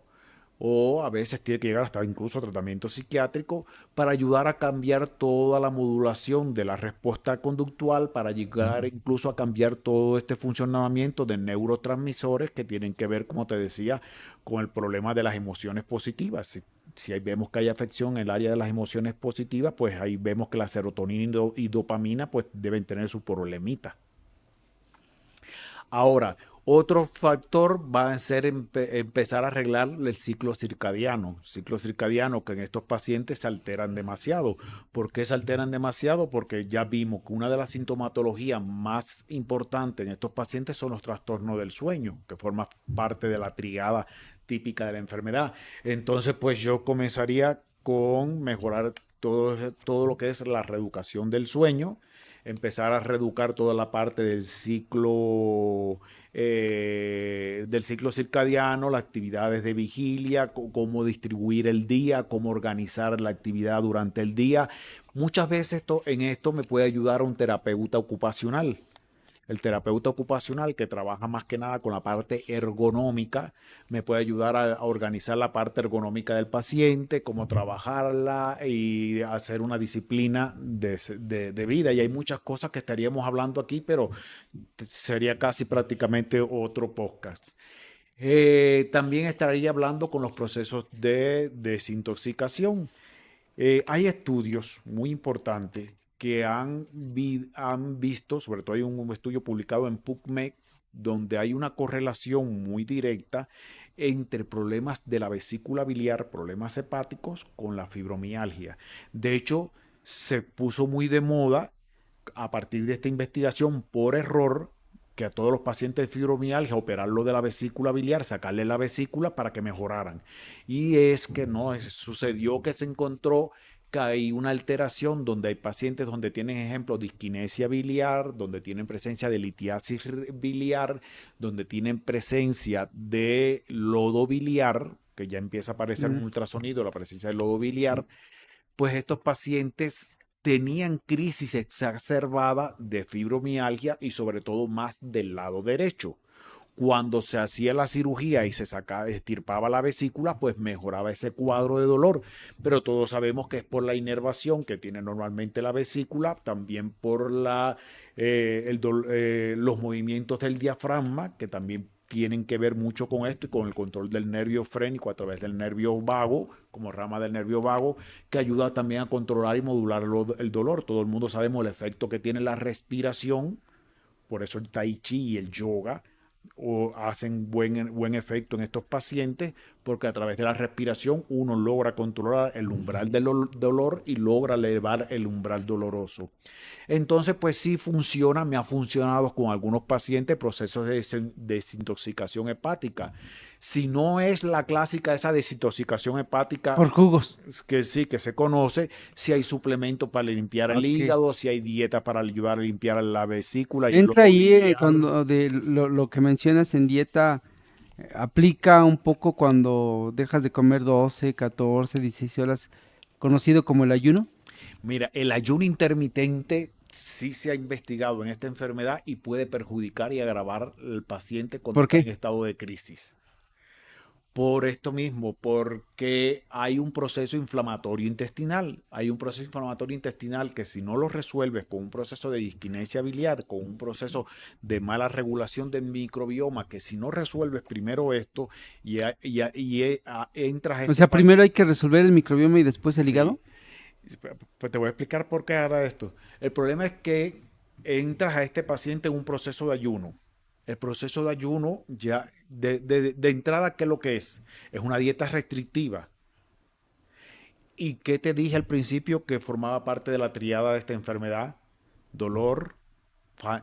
o a veces tiene que llegar hasta incluso a tratamiento psiquiátrico para ayudar a cambiar toda la modulación de la respuesta conductual, para llegar incluso a cambiar todo este funcionamiento de neurotransmisores que tienen que ver, como te decía, con el problema de las emociones positivas. Si ahí vemos que hay afección en el área de las emociones positivas, pues ahí vemos que la serotonina y dopamina pues deben tener su problemita. Ahora, otro factor va a ser empezar a arreglar el ciclo circadiano que en estos pacientes se alteran demasiado. ¿Por qué se alteran demasiado? Porque ya vimos que una de las sintomatologías más importantes en estos pacientes son los trastornos del sueño, que forma parte de la triada típica de la enfermedad. Entonces, pues yo comenzaría con mejorar todo lo que es la reeducación del sueño, empezar a reeducar toda la parte del ciclo circadiano, las actividades de vigilia, cómo distribuir el día, cómo organizar la actividad durante el día. Muchas veces en esto me puede ayudar un terapeuta ocupacional. El terapeuta ocupacional, que trabaja más que nada con la parte ergonómica, me puede ayudar a organizar la parte ergonómica del paciente, cómo trabajarla y hacer una disciplina de vida. Y hay muchas cosas que estaríamos hablando aquí, pero sería casi prácticamente otro podcast. También estaría hablando con los procesos de desintoxicación. Hay estudios muy importantes que han visto, sobre todo hay un estudio publicado en PubMed, donde hay una correlación muy directa entre problemas de la vesícula biliar, problemas hepáticos, con la fibromialgia. De hecho, se puso muy de moda a partir de esta investigación por error que a todos los pacientes de fibromialgia operarlo de la vesícula biliar, sacarle la vesícula para que mejoraran. Y es que no, sucedió que se encontró que hay una alteración donde hay pacientes donde tienen, ejemplo, disquinesia biliar, donde tienen presencia de litiasis biliar, donde tienen presencia de lodo biliar, que ya empieza a aparecer un ultrasonido, la presencia de lodo biliar, pues estos pacientes tenían crisis exacerbada de fibromialgia y sobre todo más del lado derecho. Cuando se hacía la cirugía y se estirpaba la vesícula, pues mejoraba ese cuadro de dolor. Pero todos sabemos que es por la inervación que tiene normalmente la vesícula, también por los movimientos del diafragma, que también tienen que ver mucho con esto y con el control del nervio frénico a través del nervio vago, como rama del nervio vago, que ayuda también a controlar y modular el dolor. Todo el mundo sabemos el efecto que tiene la respiración, por eso el tai chi y el yoga hacen buen efecto en estos pacientes, porque a través de la respiración uno logra controlar el umbral del dolor y logra elevar el umbral doloroso. Entonces, pues sí funciona, me ha funcionado con algunos pacientes procesos de desintoxicación hepática. Si no es la clásica esa desintoxicación hepática, Por jugos. que sí, que se conoce, si hay suplementos para limpiar el Ok. hígado, si hay dieta para ayudar a limpiar la vesícula y el Entra lodo ahí biliar. cuando de lo que mencionas en dieta, aplica un poco cuando dejas de comer 12, 14, 16 horas, conocido como el ayuno. Mira, el ayuno intermitente sí se ha investigado en esta enfermedad y puede perjudicar y agravar al paciente cuando ¿Por está en qué? estado de crisis. Por esto mismo, porque hay un proceso inflamatorio intestinal. Hay un proceso inflamatorio intestinal que si no lo resuelves con un proceso de disquinesia biliar, con un proceso de mala regulación del microbioma, que si no resuelves primero esto entras a O este sea, país. primero hay que resolver el microbioma y después el hígado. Sí, pues te voy a explicar por qué hará esto. El problema es que entras a este paciente en un proceso de ayuno. El proceso de ayuno ya de entrada, ¿qué es lo que es? Es una dieta restrictiva. ¿Y qué te dije al principio que formaba parte de la triada de esta enfermedad? Dolor,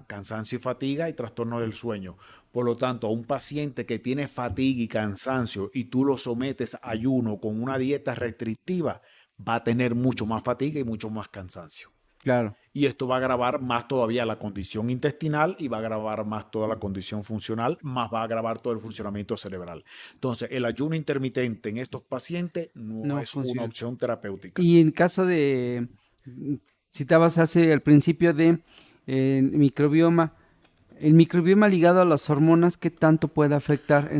cansancio y fatiga y trastorno del sueño. Por lo tanto, a un paciente que tiene fatiga y cansancio y tú lo sometes a ayuno con una dieta restrictiva, va a tener mucho más fatiga y mucho más cansancio. Claro. Y esto va a agravar más todavía la condición intestinal y va a agravar más toda la condición funcional, más va a agravar todo el funcionamiento cerebral. Entonces, el ayuno intermitente en estos pacientes no No es una funciona. opción terapéutica. Y en caso de, citabas hace al principio de microbioma, el microbioma ligado a las hormonas, ¿qué tanto puede afectar?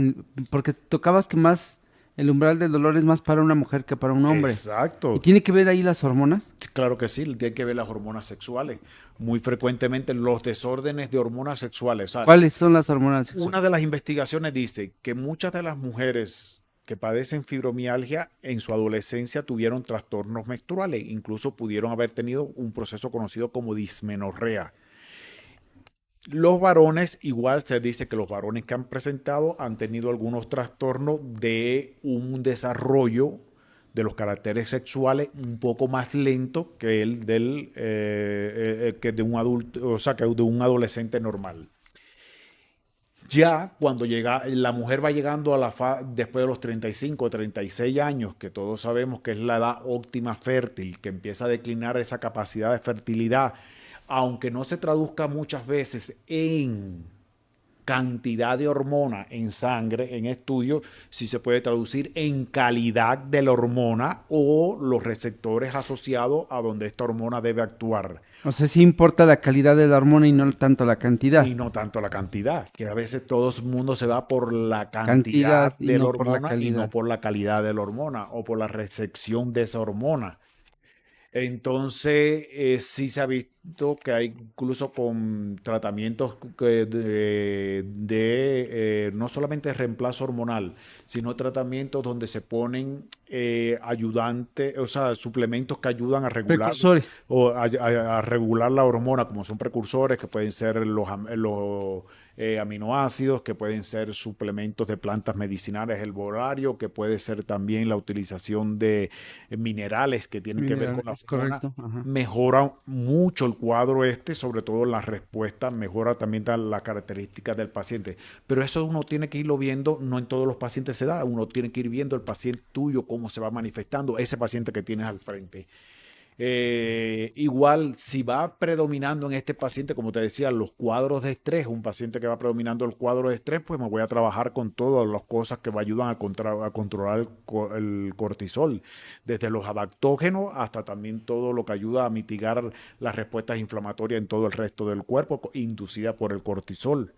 Porque tocabas que más, el umbral del dolor es más para una mujer que para un hombre. ¿Y Exacto. tiene que ver ahí las hormonas? Claro que sí, tiene que ver las hormonas sexuales. Muy frecuentemente los desórdenes de hormonas sexuales. O sea, ¿Cuáles son las hormonas una sexuales? de las investigaciones dice que muchas de las mujeres que padecen fibromialgia en su adolescencia tuvieron trastornos menstruales, incluso pudieron haber tenido un proceso conocido como dismenorrea. Los varones, igual se dice que los varones que han presentado han tenido algunos trastornos de un desarrollo de los caracteres sexuales un poco más lento que el que de un adulto, o sea, que de un adolescente normal. Ya cuando llega, la mujer va llegando a después de los 35 o 36 años, que todos sabemos que es la edad óptima fértil, que empieza a declinar esa capacidad de fertilidad, aunque no se traduzca muchas veces en cantidad de hormona en sangre, en estudios, sí se puede traducir en calidad de la hormona o los receptores asociados a donde esta hormona debe actuar. O sea, sí importa la calidad de la hormona y no tanto la Y cantidad. no tanto la cantidad, que a veces todo el mundo se va por la Cantidad cantidad y de la no por la hormona y no calidad. por la calidad de la hormona o por la recepción de esa hormona. Entonces, sí se ha visto que hay incluso con tratamientos no solamente reemplazo hormonal, sino tratamientos donde se ponen ayudantes, o sea, suplementos que ayudan a regular Precursores. o a regular la hormona, como son precursores, que pueden ser los aminoácidos, que pueden ser suplementos de plantas medicinales, el bolario, que puede ser también la utilización de minerales que tienen que ver Mineral, con la es hormona, correcto. Ajá. mejora mucho el cuadro sobre todo la respuesta, mejora también las características del paciente. Pero eso uno tiene que irlo viendo, no en todos los pacientes se da, uno tiene que ir viendo el paciente tuyo, cómo se va manifestando, ese paciente que tienes al frente. Igual, si va predominando en este paciente, como te decía, los cuadros de estrés, un paciente que va predominando el cuadro de estrés, pues me voy a trabajar con todas las cosas que me ayudan a controlar el cortisol, desde los adaptógenos hasta también todo lo que ayuda a mitigar las respuestas inflamatorias en todo el resto del cuerpo, inducida por el cortisol.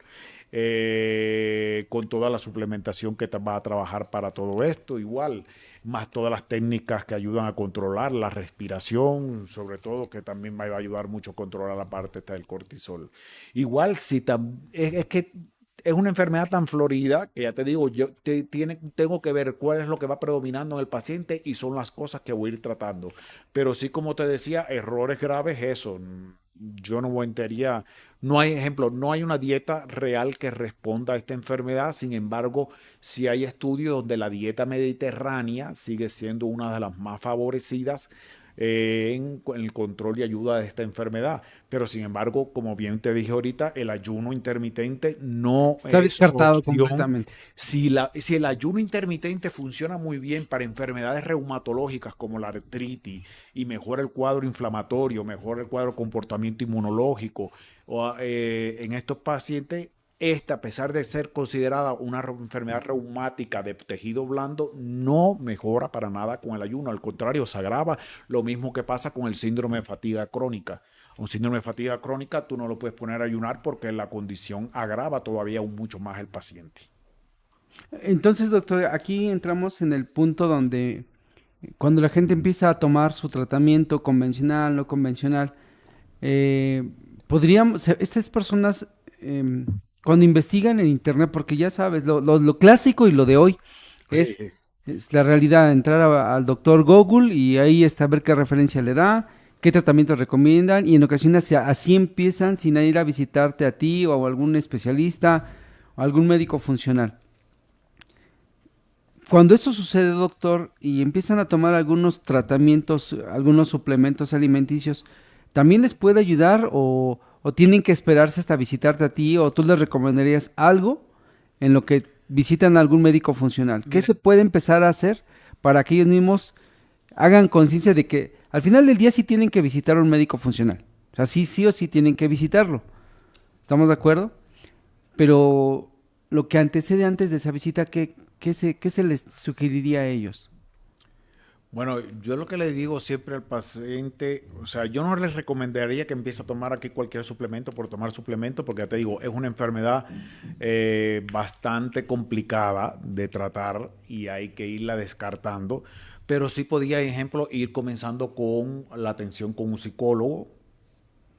Con toda la suplementación que va a trabajar para todo esto, igual, más todas las técnicas que ayudan a controlar la respiración, sobre todo, que también me va a ayudar mucho a controlar la parte esta del cortisol. Igual, si es que es una enfermedad tan florida que ya te digo, tengo que ver cuál es lo que va predominando en el paciente y son las cosas que voy a ir tratando. Pero sí, como te decía, errores graves, eso. Yo no entendería, no hay ejemplo, no hay una dieta real que responda a esta enfermedad. Sin embargo, sí hay estudios donde la dieta mediterránea sigue siendo una de las más favorecidas en el control y ayuda de esta enfermedad. Pero sin embargo, como bien te dije ahorita, el ayuno intermitente no Está es descartado opción. completamente. Si el ayuno intermitente funciona muy bien para enfermedades reumatológicas como la artritis y mejora el cuadro inflamatorio, mejora el cuadro de comportamiento inmunológico, en estos pacientes, esta, a pesar de ser considerada una enfermedad reumática de tejido blando, no mejora para nada con el ayuno. Al contrario, se agrava. Lo mismo que pasa con el síndrome de fatiga crónica. Un síndrome de fatiga crónica tú no lo puedes poner a ayunar porque la condición agrava todavía aún mucho más el paciente. Entonces, doctor, aquí entramos en el punto donde cuando la gente empieza a tomar su tratamiento convencional, no convencional, eh, estas personas, cuando investigan en internet, porque ya sabes, lo clásico y lo de hoy es, es la realidad, entrar al doctor Google y ahí está ver qué referencia le da, qué tratamiento recomiendan, y en ocasiones así empiezan sin ir a visitarte a ti o a algún especialista o algún médico funcional. Cuando eso sucede, doctor, y empiezan a tomar algunos tratamientos, algunos suplementos alimenticios, ¿también les puede ayudar o tienen que esperarse hasta visitarte a ti o tú les recomendarías algo en lo que visitan a algún médico funcional? ¿Qué Mira, se puede empezar a hacer para que ellos mismos hagan conciencia de que al final del día sí tienen que visitar a un médico funcional? O sea, sí o sí tienen que visitarlo. ¿Estamos de acuerdo? Pero lo que antecede antes de esa visita, qué se les sugeriría a ellos? bueno, yo lo que le digo siempre al paciente, o sea, yo no les recomendaría que empiece a tomar aquí cualquier suplemento por tomar suplemento, porque ya te digo, es una enfermedad bastante complicada de tratar y hay que irla descartando. Pero sí podía, ejemplo, ir comenzando con la atención con un psicólogo,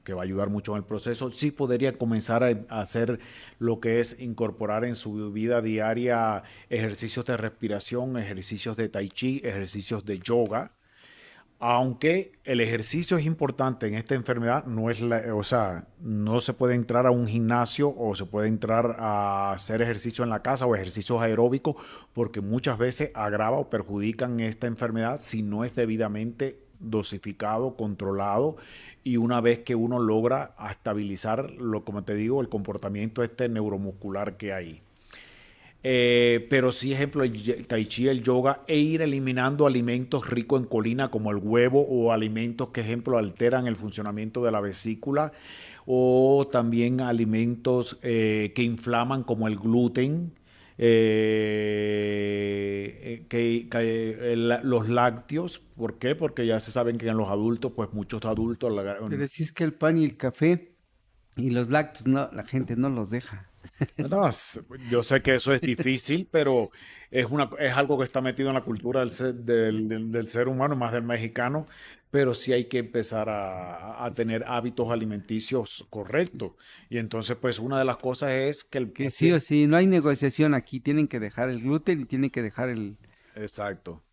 que va a ayudar mucho en el proceso. Sí podría comenzar a hacer lo que es incorporar en su vida diaria ejercicios de respiración, ejercicios de tai chi, ejercicios de yoga. Aunque el ejercicio es importante en esta enfermedad, no es o sea, no se puede entrar a un gimnasio o se puede entrar a hacer ejercicio en la casa o ejercicios aeróbicos porque muchas veces agrava o perjudican esta enfermedad si no es debidamente dosificado, controlado y una vez que uno logra estabilizar, como te digo, el comportamiento este neuromuscular que hay. Pero sí, ejemplo, el tai chi, el yoga, e ir eliminando alimentos ricos en colina como el huevo o alimentos que, ejemplo, alteran el funcionamiento de la vesícula o también alimentos que inflaman como el gluten, los lácteos. ¿Por qué? Porque ya se saben que en los adultos, pues muchos adultos, Te decís que el pan y el café y los lácteos, no, la gente no los deja. no, yo sé que eso es difícil, pero es algo que está metido en la cultura del ser humano, más del mexicano, pero sí hay que empezar a tener hábitos alimenticios correctos. Y entonces, pues una de las cosas es que el Que sí o paciente... sí, no hay negociación aquí, tienen que dejar el gluten y tienen que dejar el... Exacto.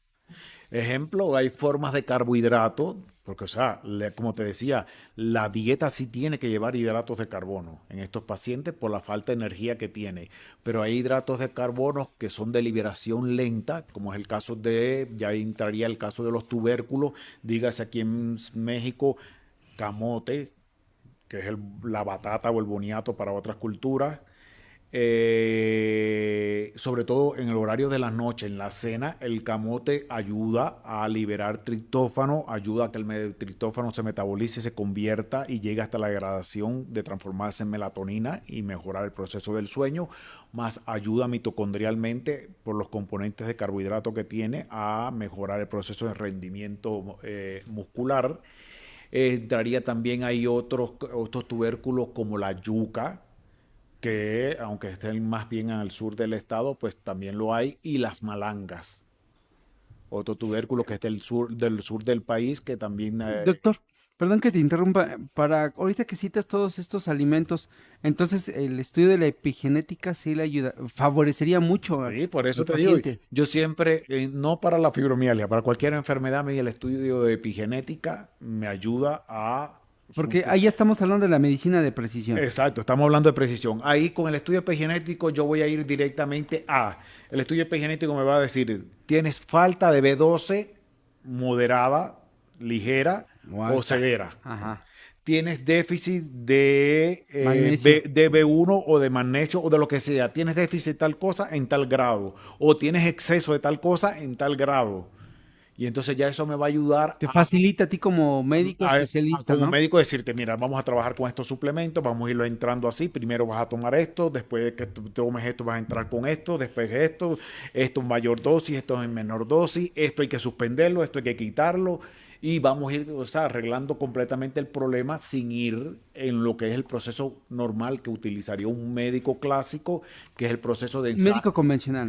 Ejemplo, hay formas de carbohidrato, porque, o sea, como te decía, la dieta sí tiene que llevar hidratos de carbono en estos pacientes por la falta de energía que tiene. Pero hay hidratos de carbono que son de liberación lenta, como es el caso de, ya entraría el caso de los tubérculos, dígase aquí en México, camote, que es la batata o el boniato para otras culturas, sobre todo en el horario de la noche, en la cena, el camote ayuda a liberar triptófano, ayuda a que el triptófano se metabolice, se convierta y llegue hasta la degradación de transformarse en melatonina y mejorar el proceso del sueño, más ayuda mitocondrialmente por los componentes de carbohidrato que tiene a mejorar el proceso de rendimiento muscular. Daría también hay otros tubérculos como la yuca, que aunque estén más bien al sur del estado, pues también lo hay, y las malangas, otro tubérculo que es del sur del país, que también... Doctor, perdón que te interrumpa, para ahorita que citas todos estos alimentos, entonces el estudio de la epigenética sí le ayuda, favorecería mucho sí, por eso al te digo, paciente. yo siempre, no para la fibromialgia, para cualquier enfermedad, el estudio de epigenética me ayuda a... Porque ahí ya estamos hablando de la medicina de precisión. Exacto, estamos hablando de precisión. Ahí con el estudio epigenético yo voy a ir directamente a... El estudio epigenético me va a decir, tienes falta de B12 moderada, ligera O o alta. severa. Ajá. Tienes déficit de, Magnesio. de B1 o de magnesio o de lo que sea. Tienes déficit de tal cosa en tal grado. O tienes exceso de tal cosa en tal grado. Y entonces ya eso me va a ayudar Te facilita a ti como médico especialista, como ¿no? médico decirte, mira, vamos a trabajar con estos suplementos, vamos a irlo entrando así, primero vas a tomar esto, después de que tomes esto vas a entrar con esto, después esto en mayor dosis, esto en menor dosis, esto hay que suspenderlo, esto hay que quitarlo, y vamos a ir, o sea, arreglando completamente el problema sin ir en lo que es el proceso normal que utilizaría un médico clásico, que es el proceso de ensayo, Médico convencional.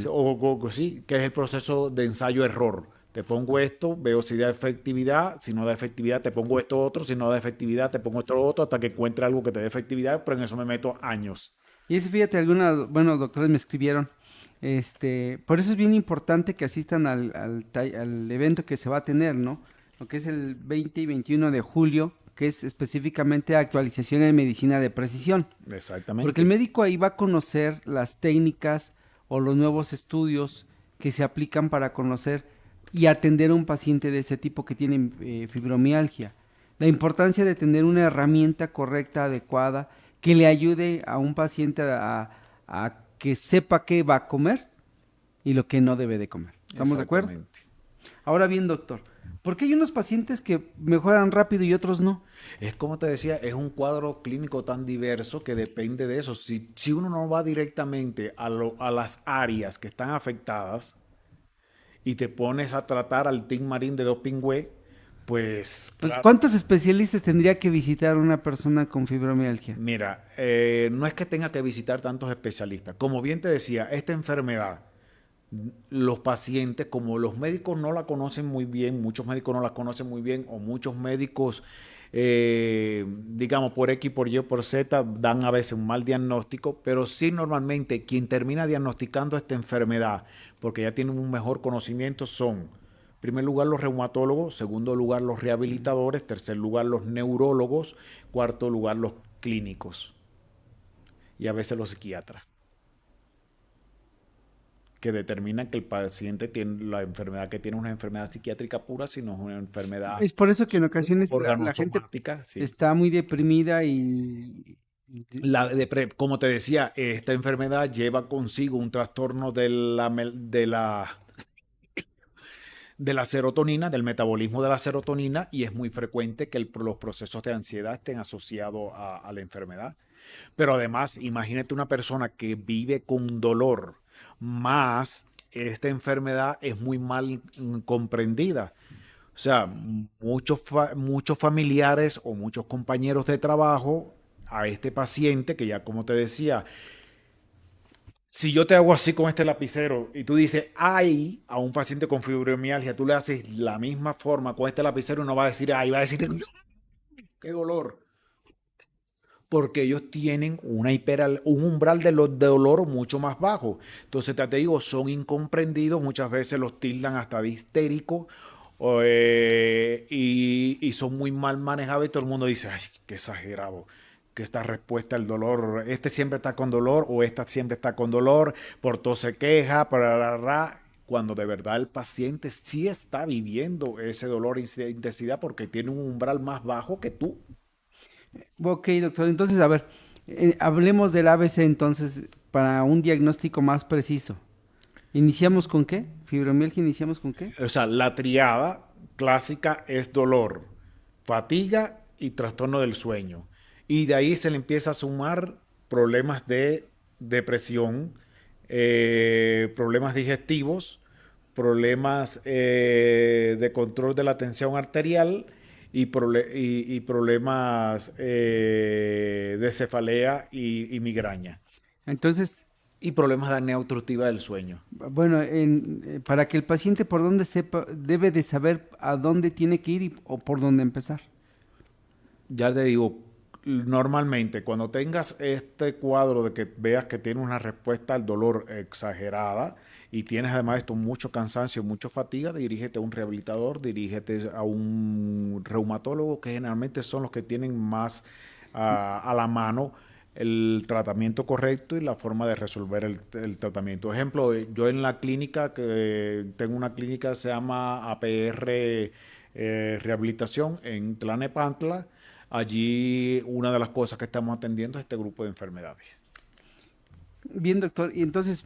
sí, que es el proceso de ensayo-error. Te pongo esto, veo si da efectividad, si no da efectividad te pongo esto otro, si no da efectividad te pongo esto otro, hasta que encuentre algo que te dé efectividad, pero en eso me meto años. Y eso, fíjate, algunos, bueno, doctores me escribieron, por eso es bien importante que asistan al evento que se va a tener, ¿no? Lo que es el 20 y 21 de julio, que es específicamente actualización en medicina de precisión. Porque el Exactamente. médico ahí va a conocer las técnicas o los nuevos estudios que se aplican para conocer y atender a un paciente de ese tipo que tiene fibromialgia. La importancia de tener una herramienta correcta, adecuada, que le ayude a un paciente a que sepa qué va a comer y lo que no debe de comer. ¿Estamos de acuerdo? Exactamente. Ahora bien, doctor, ¿por qué hay unos pacientes que mejoran rápido y otros no? Es como te decía, es un cuadro clínico tan diverso que depende de eso. Si uno no va directamente a las áreas que están afectadas y te pones a tratar al Team Marín de Dopingüe, pues Pues, claro, ¿cuántos especialistas tendría que visitar una persona con fibromialgia? mira, no es que tenga que visitar tantos especialistas. Como bien te decía, esta enfermedad, los pacientes, como los médicos no la conocen muy bien, muchos médicos no la conocen muy bien, o muchos médicos, digamos, por X, por Y, por Z, dan a veces un mal diagnóstico, pero sí normalmente quien termina diagnosticando esta enfermedad, porque ya tienen un mejor conocimiento, son, en primer lugar, los reumatólogos, segundo lugar, los rehabilitadores, tercer lugar, los neurólogos, cuarto lugar, los clínicos y a veces los psiquiatras que determinan que el paciente tiene la enfermedad que tiene una enfermedad psiquiátrica pura, sino es una enfermedad Es por eso que en ocasiones la gente organosomática, sí. está muy deprimida y Como te decía, esta enfermedad lleva consigo un trastorno de la serotonina, del metabolismo de la serotonina, y es muy frecuente que los procesos de ansiedad estén asociados a la enfermedad. Pero además, imagínate una persona que vive con dolor, más esta enfermedad es muy mal comprendida. O sea, muchos familiares o muchos compañeros de trabajo a este paciente, que ya como te decía, si yo te hago así con este lapicero y tú dices, ay, a un paciente con fibromialgia, tú le haces la misma forma con este lapicero y no va a decir, ay, va a decir, qué dolor. Porque ellos tienen un umbral de dolor mucho más bajo. Entonces, te digo, son incomprendidos, muchas veces los tildan hasta de histéricos y son muy mal manejados y todo el mundo dice, ay, qué exagerado, que esta respuesta al dolor, este siempre está con dolor o esta siempre está con dolor, por todo se queja, cuando de verdad el paciente sí está viviendo ese dolor e intensidad porque tiene un umbral más bajo que tú. Ok, doctor. Entonces, a ver, hablemos del ABC entonces para un diagnóstico más preciso. ¿Iniciamos con qué? ¿Fibromialgia iniciamos con qué? O sea, la triada clásica es dolor, fatiga y trastorno del sueño. Y de ahí se le empieza a sumar problemas de depresión, problemas digestivos, problemas de control de la tensión arterial y problemas de cefalea y migraña. Entonces, Y problemas de apnea obstructiva del sueño. bueno, para que el paciente por dónde sepa, debe de saber a dónde tiene que ir o por dónde empezar. Ya te digo, normalmente cuando tengas este cuadro de que veas que tiene una respuesta al dolor exagerada y tienes además esto mucho cansancio, mucha fatiga, dirígete a un rehabilitador, dirígete a un reumatólogo, que generalmente son los que tienen más a la mano el tratamiento correcto y la forma de resolver el tratamiento. Ejemplo, yo en la clínica, que tengo una clínica que se llama APR Rehabilitación en Tlanepantla. Allí una de las cosas que estamos atendiendo es este grupo de enfermedades. Bien, doctor. Y entonces,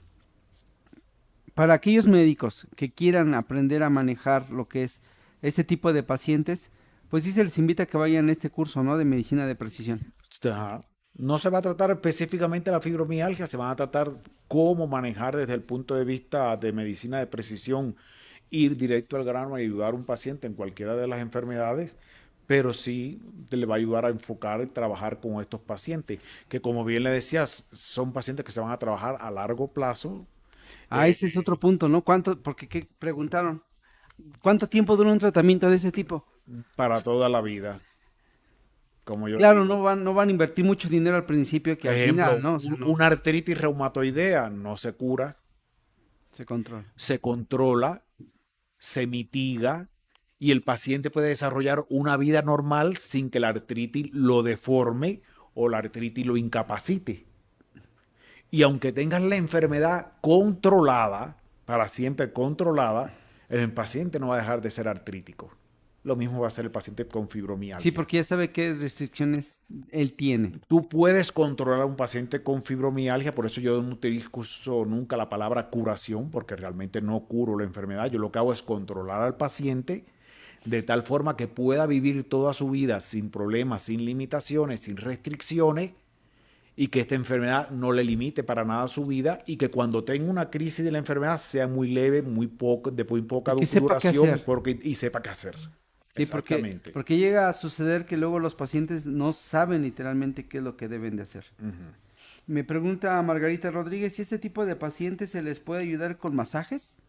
para aquellos médicos que quieran aprender a manejar lo que es este tipo de pacientes, pues sí se les invita a que vayan a este curso, ¿no? De medicina de precisión. Ajá. No se va a tratar específicamente la fibromialgia, se van a tratar cómo manejar desde el punto de vista de medicina de precisión ir directo al grano y ayudar a un paciente en cualquiera de las enfermedades, pero sí le va a ayudar a enfocar y trabajar con estos pacientes, que como bien le decías, son pacientes que se van a trabajar a largo plazo. Ah, ese es otro punto, ¿no? ¿Cuánto? Porque ¿qué preguntaron? ¿Cuánto tiempo dura un tratamiento de ese tipo? Para toda la vida, como yo Claro, digo. no van a invertir mucho dinero al principio que al final, Ejemplo, ¿no? O sea, no, una artritis reumatoidea no se cura, se controla. se controla, se mitiga y el paciente puede desarrollar una vida normal sin que la artritis lo deforme o la artritis lo incapacite. Y aunque tengas la enfermedad controlada, para siempre controlada, el paciente no va a dejar de ser artrítico. Lo mismo va a ser el paciente con Sí, fibromialgia. porque ya sabe qué restricciones él tiene. Tú puedes controlar a un paciente con fibromialgia, por eso yo no utilizo nunca la palabra curación, porque realmente no curo la enfermedad. Yo lo que hago es controlar al paciente de tal forma que pueda vivir toda su vida sin problemas, sin limitaciones, sin restricciones, y que esta enfermedad no le limite para nada su vida, y que cuando tenga una crisis de la enfermedad sea muy leve, muy poco, de muy poca Y que sepa qué duración, hacer. y sepa qué hacer. Sí, Exactamente. porque llega a suceder que luego los pacientes no saben literalmente qué es lo que deben de hacer. Ujú. Me pregunta Margarita Rodríguez si este tipo de pacientes se les puede ayudar con masajes.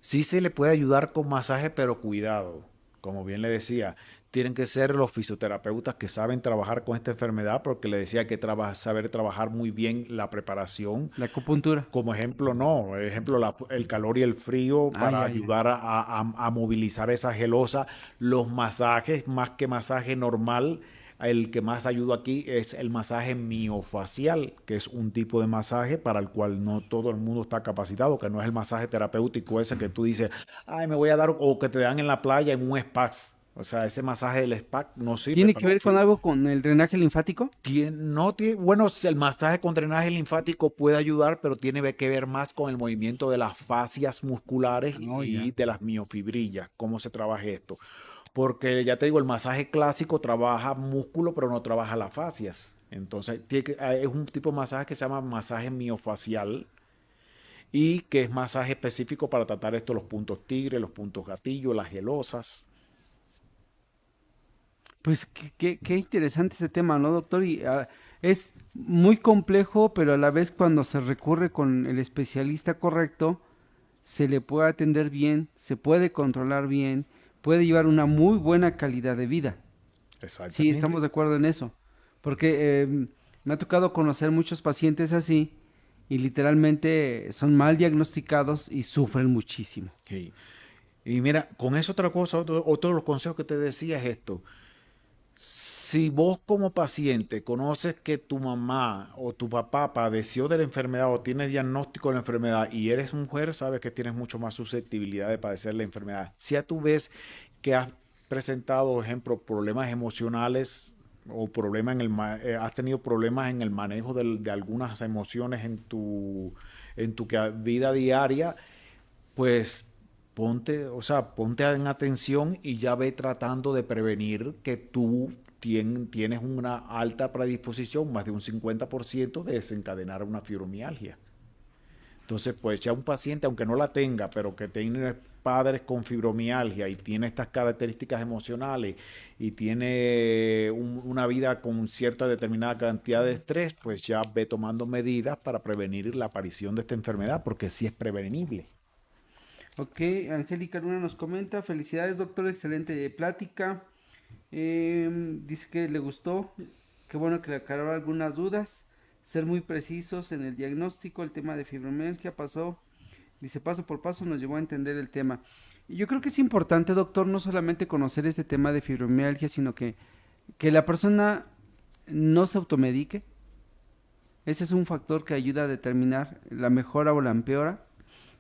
Sí se le puede ayudar con masaje, pero cuidado. Como bien le decía, tienen que ser los fisioterapeutas que saben trabajar con esta enfermedad, porque le decía que saber trabajar muy bien la preparación. La acupuntura. Como ejemplo, no, ejemplo, el calor y el frío Ah, para ya, ya. ayudar a movilizar esa gelosa. Los masajes, más que masaje normal, el que más ayuda aquí es el masaje miofacial, que es un tipo de masaje para el cual no todo el mundo está capacitado, que no es el masaje terapéutico ese que tú dices, ay, me voy a dar, o que te dan en la playa en un spa. O sea, ese masaje del spa no sirve ¿Tiene para que ver con eso. algo con el drenaje linfático? No tiene, bueno, si el masaje con drenaje linfático puede ayudar, pero tiene que ver más con el movimiento de las fascias musculares Oh, y ya. de las miofibrillas, cómo se trabaja esto. Porque ya te digo, el masaje clásico trabaja músculo, pero no trabaja las fascias. Entonces, es un tipo de masaje que se llama masaje miofacial y que es masaje específico para tratar esto, los puntos tigre, los puntos gatillo, las gelosas. Pues qué interesante ese tema, ¿no, doctor? Y es muy complejo, pero a la vez cuando se recurre con el especialista correcto, se le puede atender bien, se puede controlar bien, puede llevar una muy buena calidad de vida. Sí, estamos Exactamente. de acuerdo en eso. Porque me ha tocado conocer muchos pacientes así y literalmente son mal diagnosticados y sufren muchísimo. Sí. Y mira, con eso otra cosa, otro de los consejos que te decía es esto. Si vos como paciente conoces que tu mamá o tu papá padeció de la enfermedad o tiene diagnóstico de la enfermedad y eres mujer, sabes que tienes mucho más susceptibilidad de padecer la enfermedad. Si a tu vez que has presentado, por ejemplo, problemas emocionales o problemas has tenido problemas en el manejo de algunas emociones en tu vida diaria, pues ponte, o sea, ponte en atención y ya ve tratando de prevenir que tú tienes una alta predisposición, más de un 50% de desencadenar una fibromialgia. Entonces, pues ya un paciente, aunque no la tenga, pero que tiene padres con fibromialgia y tiene estas características emocionales y tiene una vida con cierta determinada cantidad de estrés, pues ya ve tomando medidas para prevenir la aparición de esta enfermedad, porque sí es prevenible. Ok, Angélica Luna nos comenta, felicidades doctor, excelente plática. Dice que le gustó, qué bueno que le aclaró algunas dudas, ser muy precisos en el diagnóstico, el tema de fibromialgia pasó, dice paso por paso nos llevó a entender el tema. Y yo creo que es importante, doctor, no solamente conocer este tema de fibromialgia, sino que la persona no se automedique. Ese es un factor que ayuda a determinar la mejora o la empeora.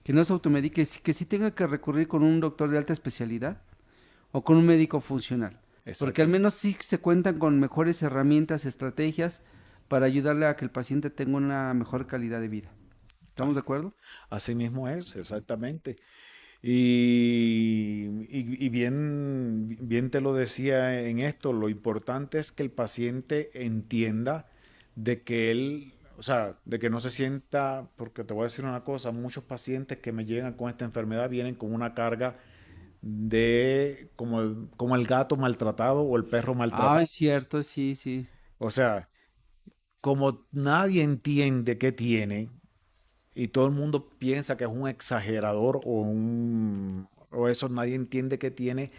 Que no se automedique, que sí tenga que recurrir con un doctor de alta especialidad o con un médico funcional. Porque al menos Exactamente. sí se cuentan con mejores herramientas, estrategias para ayudarle a que el paciente tenga una mejor calidad de vida. ¿Estamos de Así, acuerdo? así mismo es, exactamente. Y bien te lo decía en esto, lo importante es que el paciente entienda de que él, o sea, de que no se sienta, porque te voy a decir una cosa, muchos pacientes que me llegan con esta enfermedad vienen con una carga de como el gato maltratado o el perro Ah, maltratado. es cierto, sí, sí. O sea, como nadie entiende qué tiene y todo el mundo piensa que es un exagerador o eso, nadie entiende qué tiene,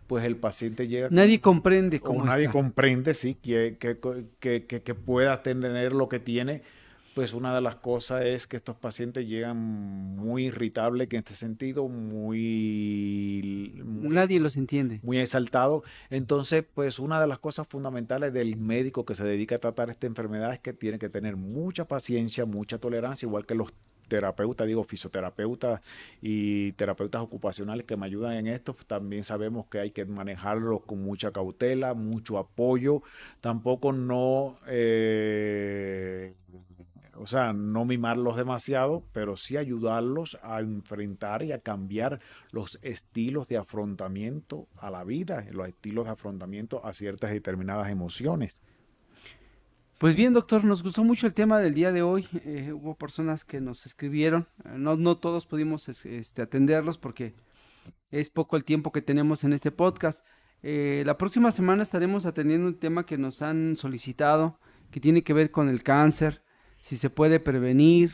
pues el paciente llega Nadie comprende o cómo nadie está. comprende, sí, que pueda tener lo que tiene. Pues una de las cosas es que estos pacientes llegan muy irritables, que en este sentido, Nadie los entiende. muy exaltado. Entonces, pues una de las cosas fundamentales del médico que se dedica a tratar esta enfermedad es que tiene que tener mucha paciencia, mucha tolerancia, igual que los terapeutas, digo, fisioterapeutas y terapeutas ocupacionales que me ayudan en esto, pues también sabemos que hay que manejarlos con mucha cautela, mucho apoyo, tampoco no, o sea, no mimarlos demasiado, pero sí ayudarlos a enfrentar y a cambiar los estilos de afrontamiento a la vida, los estilos de afrontamiento a ciertas determinadas emociones. Pues bien, doctor, nos gustó mucho el tema del día de hoy. Hubo personas que nos escribieron. No todos pudimos atenderlos porque es poco el tiempo que tenemos en este podcast. La próxima semana estaremos atendiendo un tema que nos han solicitado, que tiene que ver con el cáncer, si se puede prevenir,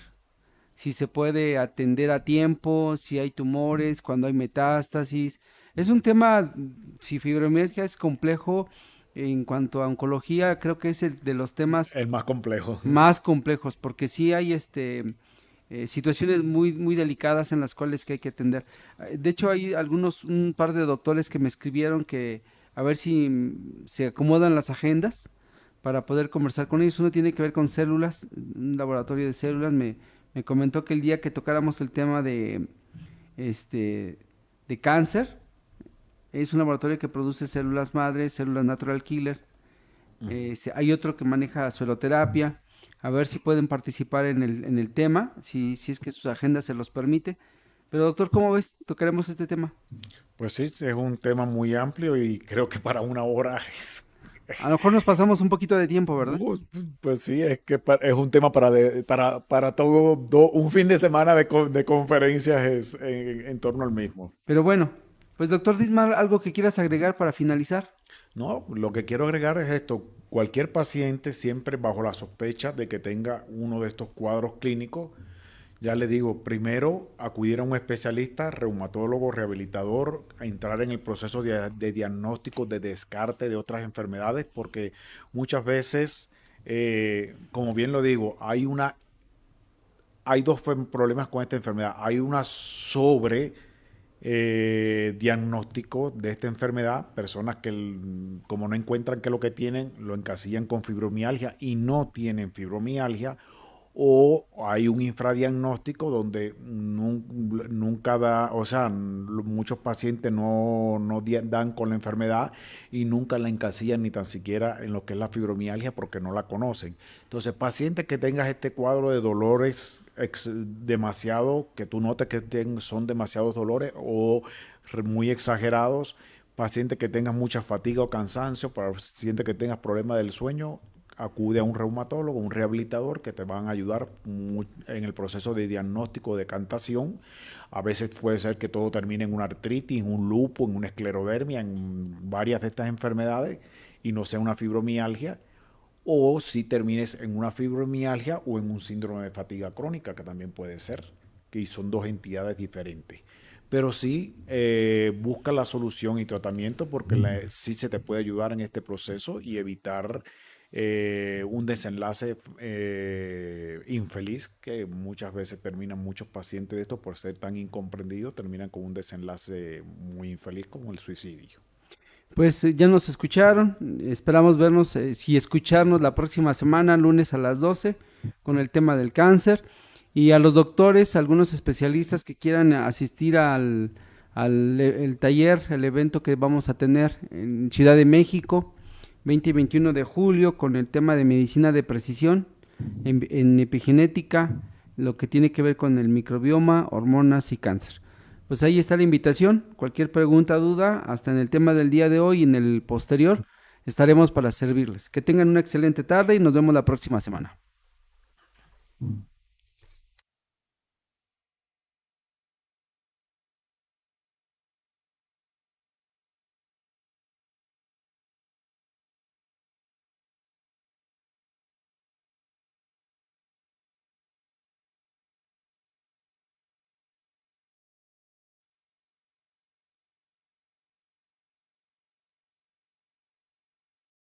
si se puede atender a tiempo, si hay tumores, cuando hay metástasis. Es un tema, si fibromialgia es complejo en cuanto a oncología, creo que es el de los temas El más complejo. más complejos, porque sí hay situaciones muy delicadas en las cuales que hay que atender. De hecho, hay un par de doctores que me escribieron que a ver si se acomodan las agendas para poder conversar con ellos. Uno tiene que ver con células, un laboratorio de células. Me comentó que el día que tocáramos el tema este, de cáncer, es un laboratorio que produce células madres, células natural killer. Hay otro que maneja sueloterapia. A ver si pueden participar en el tema, si es que sus agendas se los permite. Pero doctor, ¿cómo ves? Tocaremos este tema. Pues sí, es un tema muy amplio y creo que para una hora es... A lo mejor nos pasamos un poquito de tiempo, ¿verdad? Pues sí, es que es un tema para todo un fin de semana de conferencias en torno al mismo. Pero bueno, pues doctor Dismar, algo que quieras agregar para finalizar. No, lo que quiero agregar es esto. Cualquier paciente siempre bajo la sospecha de que tenga uno de estos cuadros clínicos, ya le digo, primero acudir a un especialista, reumatólogo, rehabilitador, a entrar en el proceso de diagnóstico, de descarte de otras enfermedades, porque muchas veces, como bien lo digo, hay dos problemas con esta enfermedad. Hay una sobre diagnóstico de esta enfermedad, personas que como no encuentran qué es lo que tienen, lo encasillan con fibromialgia y no tienen fibromialgia, o hay un infradiagnóstico donde nunca da, o sea, muchos pacientes no dan con la enfermedad y nunca la encasillan ni tan siquiera en lo que es la fibromialgia porque no la conocen. Entonces, pacientes que tengas este cuadro de dolores demasiado, que tú notes que son demasiados dolores o muy exagerados, pacientes que tengan mucha fatiga o cansancio, pacientes que tengas problemas del sueño, acude a un reumatólogo, un rehabilitador que te van a ayudar en el proceso de diagnóstico de cantación. A veces puede ser que todo termine en una artritis, en un lupus, en una esclerodermia, en varias de estas enfermedades y no sea una fibromialgia, o si termines en una fibromialgia o en un síndrome de fatiga crónica, que también puede ser, que son dos entidades diferentes. Pero sí, busca la solución y tratamiento porque sí se te puede ayudar en este proceso y evitar un desenlace infeliz que muchas veces terminan muchos pacientes de estos por ser tan incomprendidos, terminan con un desenlace muy infeliz como el suicidio. Pues ya nos escucharon, esperamos vernos, si escucharnos la próxima semana, lunes a las 12, con el tema del cáncer. Y a los doctores, algunos especialistas que quieran asistir el taller, el evento que vamos a tener en Ciudad de México, 20 y 21 de julio, con el tema de medicina de precisión, en epigenética, lo que tiene que ver con el microbioma, hormonas y cáncer. Pues ahí está la invitación. Cualquier pregunta, duda, hasta en el tema del día de hoy y en el posterior, estaremos para servirles. Que tengan una excelente tarde y nos vemos la próxima semana.